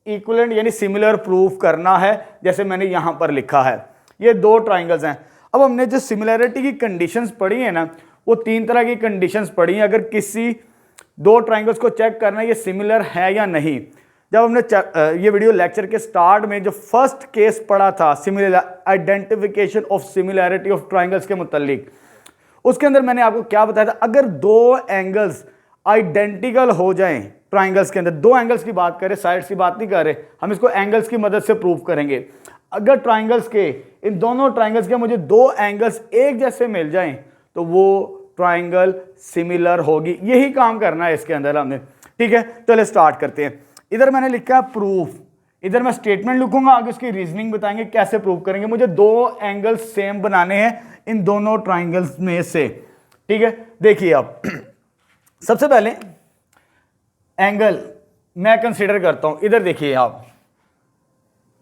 A: इक्विवेलेंट यानी सिमिलर प्रूफ करना है, जैसे मैंने यहां पर लिखा है। ये दो ट्राइंगल्स हैं। अब हमने जो सिमिलैरिटी की कंडीशंस पढ़ी है ना, वो तीन तरह की कंडीशंस पढ़ी हैं। अगर किसी दो ट्राइंगल्स को चेक करना है ये सिमिलर है या नहीं, जब हमने ये वीडियो लेक्चर के स्टार्ट में जो फर्स्ट केस पढ़ा था similar identification of similarity of triangles के मुतालिक, उसके अंदर मैंने आपको क्या बताया था, अगर दो एंगल्स आइडेंटिकल हो जाएं ट्राइंगल्स के अंदर, दो एंगल्स की बात करें, साइड्स की बात नहीं कर रहे हम, इसको एंगल्स की मदद से प्रूव करेंगे। अगर ट्राइंगल्स के, इन दोनों ट्राइंगल्स के मुझे दो एंगल्स एक जैसे मिल जाएं तो वो ट्राइंगल सिमिलर होगी। यही काम करना है इसके अंदर हमने, ठीक है। चलिए स्टार्ट करते हैं। इधर मैंने लिखा है प्रूफ, इधर मैं स्टेटमेंट लिखूंगा, आगे उसकी रीजनिंग बताएंगे कैसे प्रूव करेंगे। मुझे दो एंगल्स सेम बनाने हैं इन दोनों ट्राइंगल्स में से, ठीक है। देखिए आप सबसे पहले एंगल मैं कंसीडर करता हूं, इधर देखिए आप,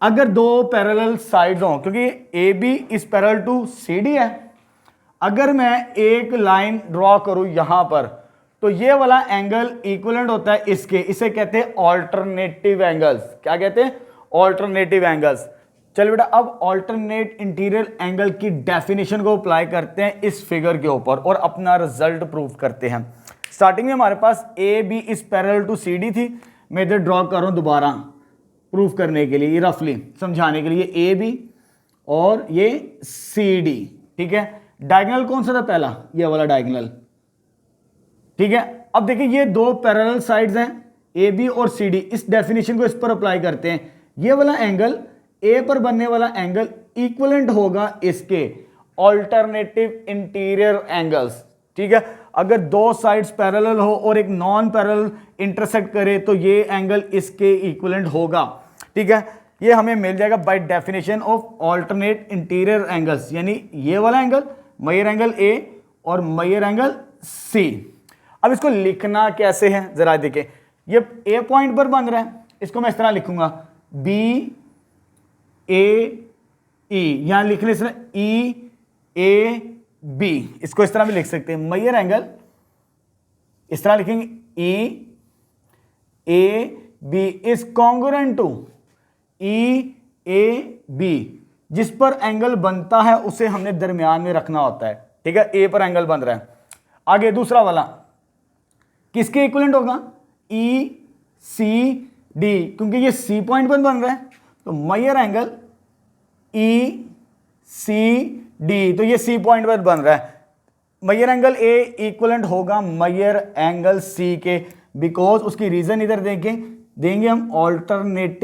A: अगर दो पैरेलल साइड्स हों, क्योंकि A B is parallel to C D है, अगर मैं एक लाइन ड्रॉ करूं यहां पर, तो ये वाला एंगल इक्विवेलेंट होता है इसके, इसे कहते हैं ऑल्टरनेटिव एंगल्स। क्या कहते हैं, ऑल्टरनेटिव एंगल्स। चलिए बेटा अब ऑल्टरनेट इंटीरियर एंगल की डेफिनेशन को अप्लाई करते हैं इस फिगर के ऊपर और अपना रिजल्ट प्रूव करते हैं। स्टार्टिंग में हमारे पास A B is parallel to C D थी, मैं इधर ड्रॉ कर रहा हूं दोबारा प्रूफ करने के लिए, रफली समझाने के लिए, ए बी और ये सी डी, ठीक है। डायगोनल कौन सा था पहला, ये वाला डायगोनल, ठीक है। अब देखिए ये दो पैरेलल साइड्स हैं ए बी और सी डी, इस डेफिनेशन को इस पर अप्लाई करते हैं। ये वाला एंगल ए पर बनने वाला एंगल इक्विवेलेंट होगा इसके ऑल्टरनेटिव इंटीरियर एंगल्स, ठीक है। अगर दो साइड्स पैरेलल हो और एक नॉन पैरेलल इंटरसेक्ट करे तो ये एंगल इसके इक्विवेलेंट होगा, ठीक है। ये हमें मिल जाएगा by definition of alternate interior angles, यानी ये वाला एंगल मेजर एंगल ए और मेजर एंगल सी। अब इसको लिखना कैसे है जरा देखिए, ये ए पॉइंट पर बन रहा है, इसको मैं इस तरह लिखूंगा बी ए ई, यहां लिखने से ई ए बी, इसको इस तरह भी लिख सकते हैं। मेजर एंगल इस तरह लिखेंगे E A B is congruent to E A B, जिस पर एंगल बनता है उसे हमने दरमियान में रखना होता है, ठीक है। ए पर एंगल बन रहा है। आगे दूसरा वाला किसके इक्विवेलेंट होगा, ई सी डी, क्योंकि ये सी पॉइंट पर बन रहा है तो major angle E C D, तो ये सी पॉइंट पर बन रहा है। मेजर एंगल ए इक्विवेलेंट होगा मेजर एंगल सी के, बिकॉज उसकी रीजन इधर देंगे हम ऑल्टरनेट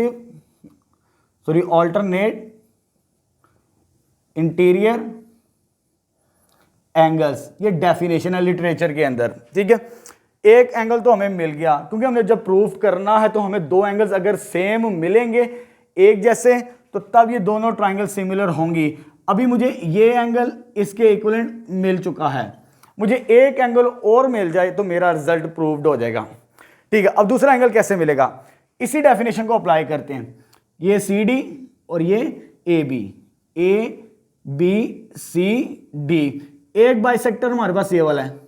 A: इंटीरियर एंगल्स, ये डेफिनेशन है लिटरेचर के अंदर, ठीक है। एक एंगल तो हमें मिल गया, क्योंकि हमने जब प्रूफ करना है तो हमें दो एंगल्स अगर सेम मिलेंगे एक जैसे, तो तब ये दोनों ट्राइंगल सिमिलर होंगी। अभी मुझे ये एंगल इसके इक्विवेलेंट मिल चुका है, मुझे एक एंगल और मिल जाए तो मेरा रिजल्ट प्रूव्ड हो जाएगा, ठीक है। अब दूसरा एंगल कैसे मिलेगा, इसी डेफिनेशन को अप्लाई करते हैं। ये सी डी और ये ए बी सी डी, एक बाइसेक्टर हमारे पास ये वाला है,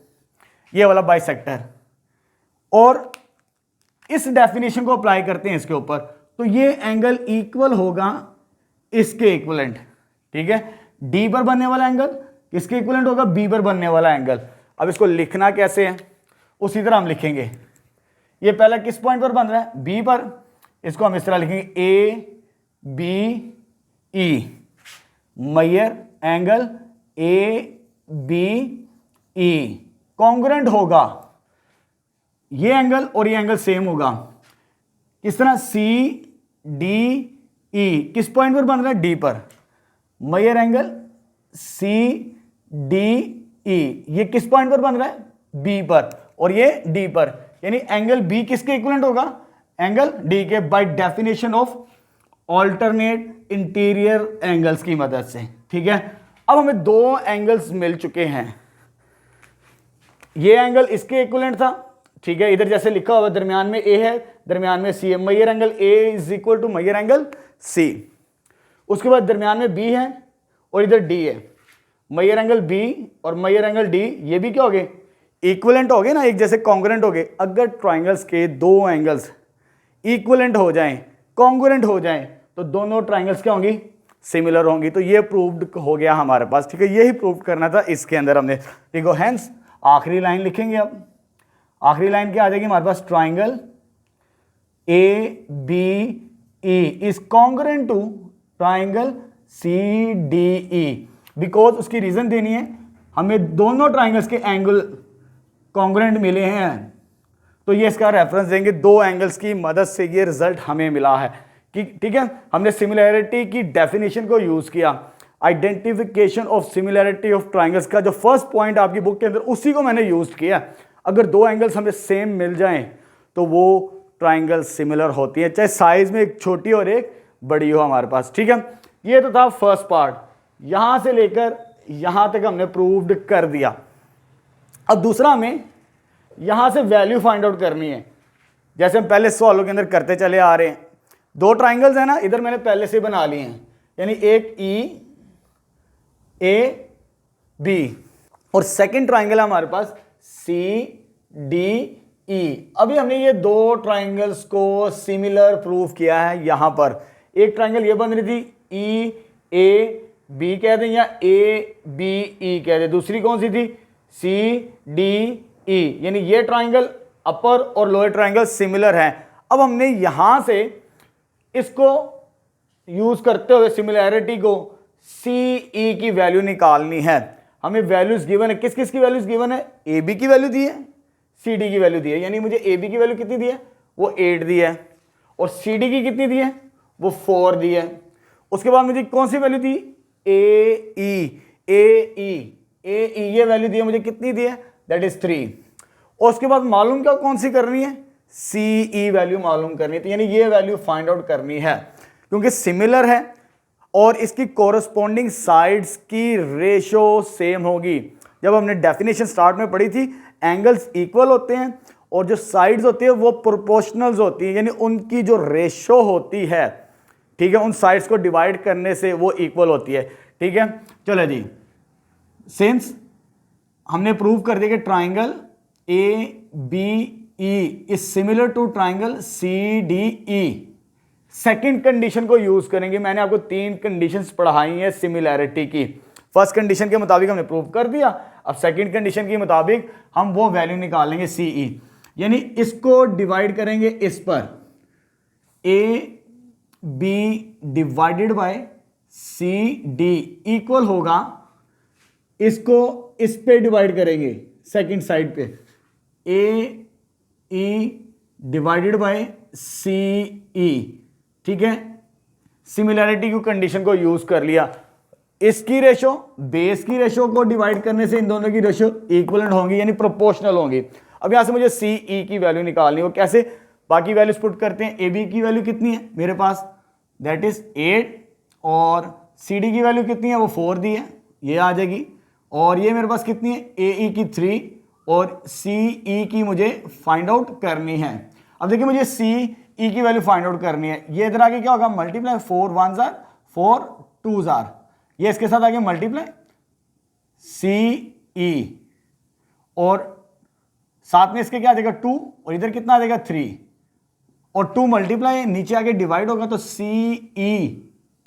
A: ये वाला बाइसेक्टर, और इस डेफिनेशन को अप्लाई करते हैं इसके ऊपर, तो ये एंगल इक्वल होगा इसके इक्विवेलेंट, ठीक है। डी पर बनने वाला एंगल किसके इक्विवेलेंट होगा, बी पर बनने वाला एंगल। अब इसको लिखना कैसे है, उसी तरह हम लिखेंगे। ये पहला किस पॉइंट पर बन रहा है, बी पर, इसको हम इस तरह लिखेंगे A B E, major angle A B E congruent होगा, ये एंगल और ये एंगल सेम होगा। किस तरह, सी डी ई किस पॉइंट पर बन रहा है, डी पर, major angle C D E, ये किस पॉइंट पर बन रहा है, बी पर, और ये डी पर, यानी एंगल बी किसके इक्विवेलेंट होगा, एंगल डी के, by definition of alternate interior angles की मदद से, ठीक है। अब हमें दो एंगल्स मिल चुके हैं, ये एंगल इसके इक्विवेलेंट था, ठीक है, इधर जैसे लिखा हुआ दरमियान में ए है, दरमियान में सी है, major angle A is equal to major angle C. उसके बाद दरमियान में बी है और इधर डी है, मेजर एंगल बी और मेजर एंगल डी, ये भी क्या हो गए, इक्विवेलेंट हो गए ना, एक जैसे कॉन्ग्रुएंट हो गए। अगर ट्राइंगल्स के दो एंगल्स इक्विवेलेंट हो जाएं, कॉन्ग्रुएंट हो जाएं, तो दोनों ट्राइंगल्स क्या होंगी, सिमिलर होंगी। तो ये प्रूव्ड हो गया हमारे पास, ठीक है, यही प्रूव करना था इसके अंदर हमने, ठीक है। हेंस आखिरी लाइन लिखेंगे। अब आखिरी लाइन क्या आ जाएगी हमारे पास, triangle A B E is congruent to triangle C D E, because उसकी रीजन देनी है, हमें दोनों ट्राइंगल्स के एंगल कॉन्ग्रुएंट मिले हैं, तो ये इसका रेफरेंस देंगे, दो एंगल्स की मदद से ये रिजल्ट हमें मिला है, ठीक है। हमने सिमिलैरिटी की डेफिनेशन को यूज किया, identification of similarity of triangles का जो फर्स्ट पॉइंट आपकी बुक के अंदर, उसी को मैंने यूज किया। अगर दो एंगल्स हमें सेम मिल जाएं तो वो ट्राइंगल सिमिलर होती है, चाहे साइज में एक छोटी और एक बड़ी हो हमारे पास, ठीक है। ये तो था फर्स्ट पार्ट, यहां से लेकर यहां तक हमने प्रूव्ड कर दिया। अब दूसरा हमें यहां से वैल्यू फाइंड आउट करनी है, जैसे हम पहले सवालों के अंदर करते चले आ रहे हैं। दो ट्राइंगल्स है ना, इधर मैंने पहले से बना लिए हैं, यानी एक ई ए बी और सेकंड ट्राइंगल है हमारे पास सी डी ई। अभी हमने ये दो ट्राइंगल्स को सिमिलर प्रूव किया है। यहां पर एक ट्राइंगल ये बन रही थी ई ए बी कह दें या ए बी ई कह दें, दूसरी कौन सी थी, सी डी ई, यानी ये ट्राइंगल अपर और लोअर ट्राइंगल सिमिलर हैं। अब हमने यहां से इसको यूज करते हुए सिमिलैरिटी को सी ई की वैल्यू निकालनी है। हमें वैल्यूज गिवन है, किस किस की वैल्यूज गिवन है, ए बी की वैल्यू दी है, सी डी की वैल्यू दी है, यानी मुझे ए बी की वैल्यू कितनी दी है, वो 8 दी है, और सी डी की कितनी दी है, वो 4 दी है। उसके बाद मुझे कौन सी वैल्यू दी, ए ई ये वैल्यू दी है, मुझे कितनी दी है, दैट इज 3। और उसके बाद मालूम क्या कौन सी करनी है, सी ई वैल्यू मालूम करनी है, तो यानी ये वैल्यू फाइंड आउट करनी है, क्योंकि सिमिलर है और इसकी कोरस्पॉन्डिंग साइड्स की रेशो सेम होगी। जब हमने डेफिनेशन स्टार्ट में पढ़ी थी, एंगल्स इक्वल होते हैं और जो साइड्स होती है वो प्रोपोर्शनल्स होती हैं, यानी उनकी जो रेशो होती है, ठीक है, उन साइड्स को डिवाइड करने से वो इक्वल होती है, ठीक है। चलो जी, सिंस हमने प्रूव कर दिया कि triangle A B E is similar to triangle C D E, second condition को यूज करेंगे। मैंने आपको 3 कंडीशंस पढ़ाई हैं सिमिलैरिटी की। फर्स्ट कंडीशन के मुताबिक हमने प्रूव कर दिया, अब सेकंड कंडीशन के मुताबिक हम वो वैल्यू निकालेंगे सी ई, यानी इसको डिवाइड करेंगे इस पर, A B divided by C D equal होगा, इसको इस पे डिवाइड करेंगे सेकंड साइड पे, ए ई डिवाइडेड बाय सी ई, ठीक है। सिमिलैरिटी की कंडीशन को यूज कर लिया। इसकी रेशो बेस की रेशो को डिवाइड करने से इन दोनों की रेशो इक्वलेंट होंगी, यानी प्रोपोर्शनल होंगी। अब यहां से मुझे सी ई की वैल्यू निकालनी हो, कैसे? बाकी वैल्यूज पुट करते हैं। ए बी की वैल्यू कितनी है मेरे पास, दैट इज 8, और सी डी की वैल्यू कितनी है, वो 4 दी है, ये आ जाएगी। और ये मेरे पास कितनी है, ए ई की 3, और सी ई की मुझे फाइंड आउट करनी है। अब देखिए मुझे सी ई की वैल्यू फाइंड आउट करनी है, ये इधर आगे क्या होगा, मल्टीप्लाई 4 1 जार 4 2 जार, ये इसके साथ आगे मल्टीप्लाई सी ई, और साथ में इसके क्या आ जाएगा 2, और इधर कितना आ जाएगा 3, और 2 मल्टीप्लाई नीचे आगे डिवाइड होगा, तो सी ई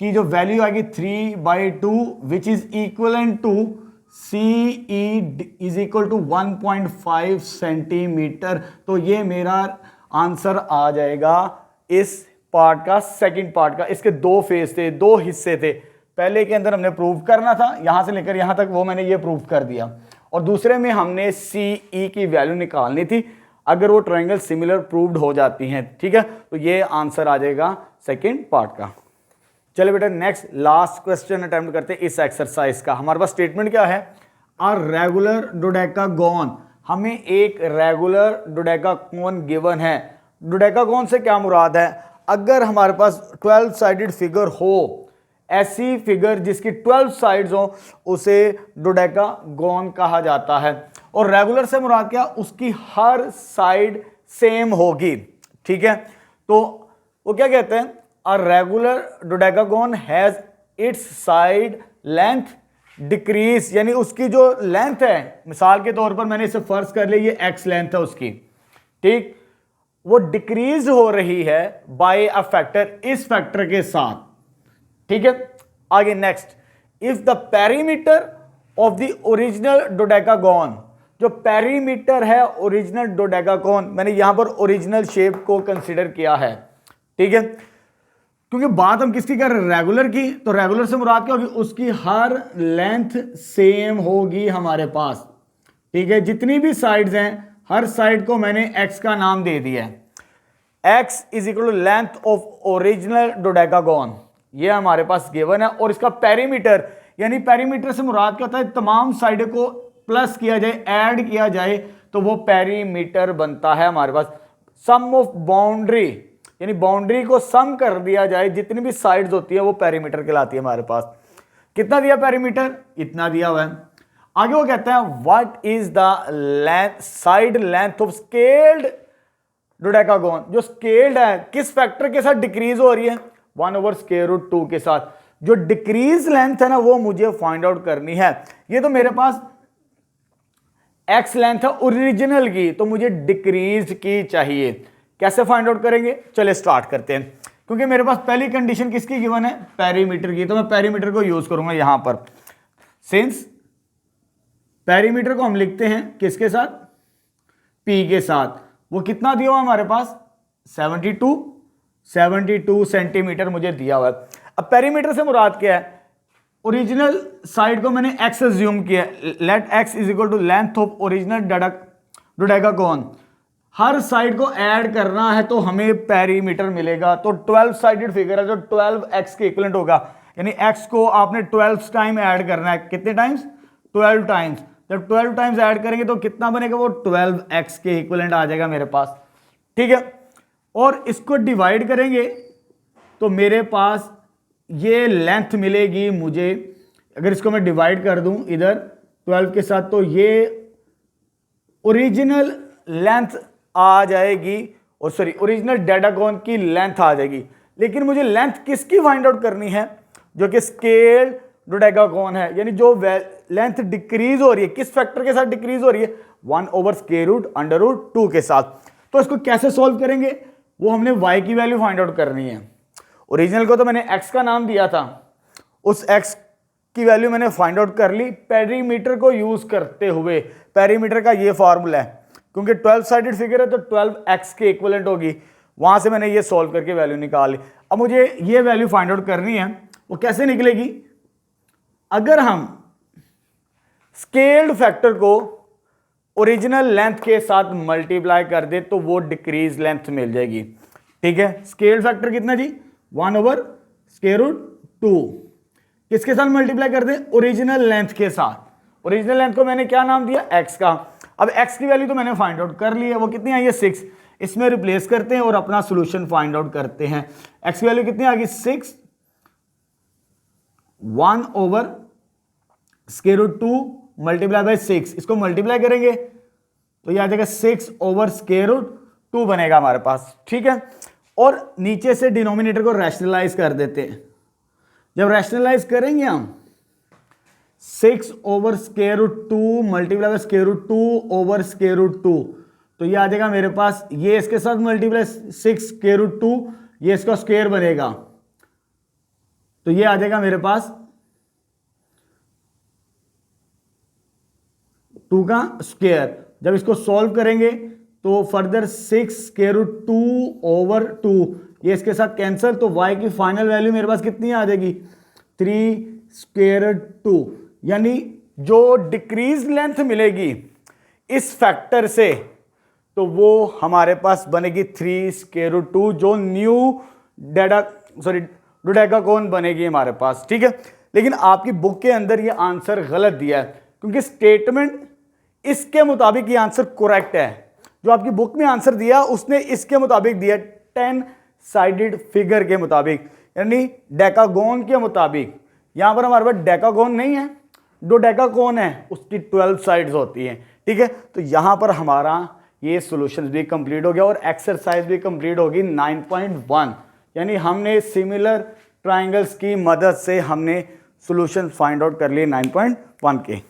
A: की जो वैल्यू आएगी 3/2 which is equivalent to C E is equal to 1.5 centimetre. तो ये मेरा आंसर आ जाएगा इस पार्ट का, सेकंड पार्ट का। इसके 2 फेज थे, 2 हिस्से थे। पहले के अंदर हमने प्रूव करना था, यहां से लेकर यहां तक, वो मैंने ये प्रूव कर दिया, और दूसरे में हमने सी ई की वैल्यू निकालनी थी, अगर वो ट्रायंगल सिमिलर प्रूव्ड हो जाती हैं, ठीक है। तो ये आंसर आ जाएगा सेकंड पार्ट का। चलिए बेटा नेक्स्ट लास्ट क्वेश्चन अटेम्प्ट करते हैं इस एक्सरसाइज का। हमारे पास स्टेटमेंट क्या है, अ रेगुलर डोडेकागोन, हमें एक रेगुलर डोडेकागोन गिवन है। डोडेकागोन से क्या मुराद है, अगर हमारे पास 12 साइडेड फिगर हो, ऐसी फिगर जिसकी 12 साइड्स हो, उसे डोडेकागोन कहा जाता है। और रेगुलर से मुराद क्या, उसकी हर साइड सेम होगी, ठीक है। तो वो क्या कहते हैं, a regular dodecagon has its side length decrease, यानी उसकी जो लेंथ है, मिसाल के तौर पर मैंने इसे फर्ज कर लिया, ये एक्स लेंथ है उसकी, ठीक, वो डिक्रीज हो रही है बाय अ फैक्टर, इस फैक्टर के साथ, ठीक है। आगे next, if the perimeter of the original dodecagon, जो पेरीमीटर है ओरिजिनल डोडेकागोन, मैंने यहां पर ओरिजिनल शेप को कंसीडर किया है, ठीक है, क्योंकि बात हम किसकी कर रहे हैं, रेगुलर की। तो रेगुलर से मुराद क्या होगी, उसकी हर लेंथ सेम होगी हमारे पास, ठीक है। जितनी भी साइड्स हैं, हर साइड को मैंने एक्स का नाम दे दिया है। X is equal to length of original dodecagon, ये हमारे पास गिवन है। और इसका पेरीमीटर, यानी पेरीमीटर से मुराद क्या होता है, तमाम साइड को प्लस किया जाए, ऐड किया जाए, तो वो पेरीमीटर बनता है हमारे पास। सम ऑफ बाउंड्री, यानी बाउंड्री को सम कर दिया जाए, जितनी भी साइड्स होती है वो पेरीमीटर कहलाती है हमारे पास। कितना दिया पेरीमीटर, इतना दिया हुआ है। आगे वो कहते हैं what is the length, side length of scaled dodecagon, जो स्केल्ड है किस फैक्टर के साथ डिक्रीज हो रही है, 1/√2 के साथ। जो डिक्रीज लेंथ है ना, वो मुझे फाइंड आउट करनी है। ये तो मेरे पास एक्स लेंथ है ओरिजिनल की, तो मुझे डिक्रीज की चाहिए। कैसे फाइंड आउट करेंगे, चलिए स्टार्ट करते हैं। क्योंकि मेरे पास पहली कंडीशन किसकी गिवन है, पेरीमीटर की, तो मैं पेरीमीटर को यूज करूंगा यहां पर। सिंस पेरीमीटर को हम लिखते हैं किसके साथ, पी के साथ, वो कितना दिया हुआ हमारे पास, 72 सेंटीमीटर मुझे दिया हुआ है। अब पेरीमीटर से मुराद क्या है, ओरिजिनल साइड को मैंने एक्स एज्यूम किया, let x is equal to length of original dodecagon. हर साइड को ऐड करना है तो हमें पेरीमीटर मिलेगा। तो 12 साइडेड फिगर है, जो 12x के इक्वलेंट होगा, यानी x को आपने 12 टाइम ऐड करना है। कितने टाइम्स, 12 टाइम्स। जब 12 टाइम्स ऐड करेंगे तो कितना बनेगा, वो 12x के इक्वलेंट आ जाएगा मेरे पास, ठीक है। और इसको डिवाइड करेंगे तो मेरे पास ये लेंथ मिलेगी मुझे, अगर इसको मैं डिवाइड कर दूं इधर 12 के साथ, तो ये ओरिजिनल लेंथ आ जाएगी, और सॉरी ओरिजिनल डोडेकागोन की लेंथ आ जाएगी। लेकिन मुझे लेंथ किसकी फाइंड आउट करनी है, जो कि स्केल डोडेकागोन है, यानी जो लेंथ डिक्रीज हो रही है, किस फैक्टर के साथ डिक्रीज हो रही है, 1/√2 के साथ। तो इसको कैसे सॉल्व करेंगे, वो हमने y की वैल्यू फाइंड आउट करनी है। ओरिजिनल को तो मैंने x का नाम दिया था, उस x की वैल्यू मैंने फाइंड आउट कर ली पेरीमीटर को यूज करते हुए। पेरीमीटर का ये फॉर्मूला है, क्योंकि 12 साइडेड फिगर है तो 12x के इक्विवेलेंट होगी, वहां से मैंने ये सॉल्व करके वैल्यू निकाल ली। अब मुझे ये वैल्यू फाइंड आउट करनी है, वो कैसे निकलेगी, अगर हम स्केल्ड फैक्टर को ओरिजिनल लेंथ के साथ मल्टीप्लाई कर दे तो वो डिक्रीज लेंथ मिल जाएगी, ठीक है। स्केल्ड फैक्टर कितना जी, 1/√2, किसके साथ मल्टीप्लाई कर दें, ओरिजिनल लेंथ के साथ। ओरिजिनल लेंथ को मैंने क्या नाम दिया, x का। अब x की वैल्यू तो मैंने फाइंड आउट कर ली है, वो कितनी आई है 6, इसमें रिप्लेस करते हैं और अपना सोल्यूशन फाइंड आउट करते हैं। x की वैल्यू कितनी आ गई 6, 1/√2 मल्टीप्लाई बाय 6, इसको मल्टीप्लाई करेंगे तो ये आ जाएगा 6/√2 बनेगा हमारे पास, ठीक है। और नीचे से डिनोमिनेटर को रैशनलाइज कर देते हैं। जब रैशनलाइज करेंगे हम 6/√2 मल्टीप्लाई बाय √2/√2, तो ये आ जाएगा मेरे पास, ये इसके साथ मल्टीप्लाई 6/√2, ये इसका स्क्वायर बनेगा, तो ये आ जाएगा मेरे पास 2 का स्क्वायर। जब इसको सॉल्व करेंगे तो फर्दर 6/√2/2, ये इसके साथ कैंसिल, तो y की फाइनल वैल्यू मेरे पास कितनी आ जाएगी 3/2। यानी जो डिक्रीज लेंथ मिलेगी इस फैक्टर से, तो वो हमारे पास बनेगी 3/2, जो न्यू डोडेकागोन बनेगी हमारे पास, ठीक है। लेकिन आपकी बुक के अंदर ये आंसर गलत दिया है, क्योंकि स्टेटमेंट इसके मुताबिक ये आंसर करेक्ट है। जो आपकी बुक में आंसर दिया उसने इसके मुताबिक दिया 10 साइडेड फिगर के मुताबिक, यानी डेकागोन के मुताबिक। यहां पर हमारे पास डेकागोन नहीं है, डोडेकागोन है, उसकी 12 साइड्स होती हैं, ठीक है। तो यहां पर हमारा ये सॉल्यूशन भी कंप्लीट हो गया और एक्सरसाइज भी कंप्लीट होगी 9.1, यानी हमने सिमिलर ट्राइंगल्स की मदद से हमने सॉल्यूशन फाइंड आउट कर लिए 9.1 के।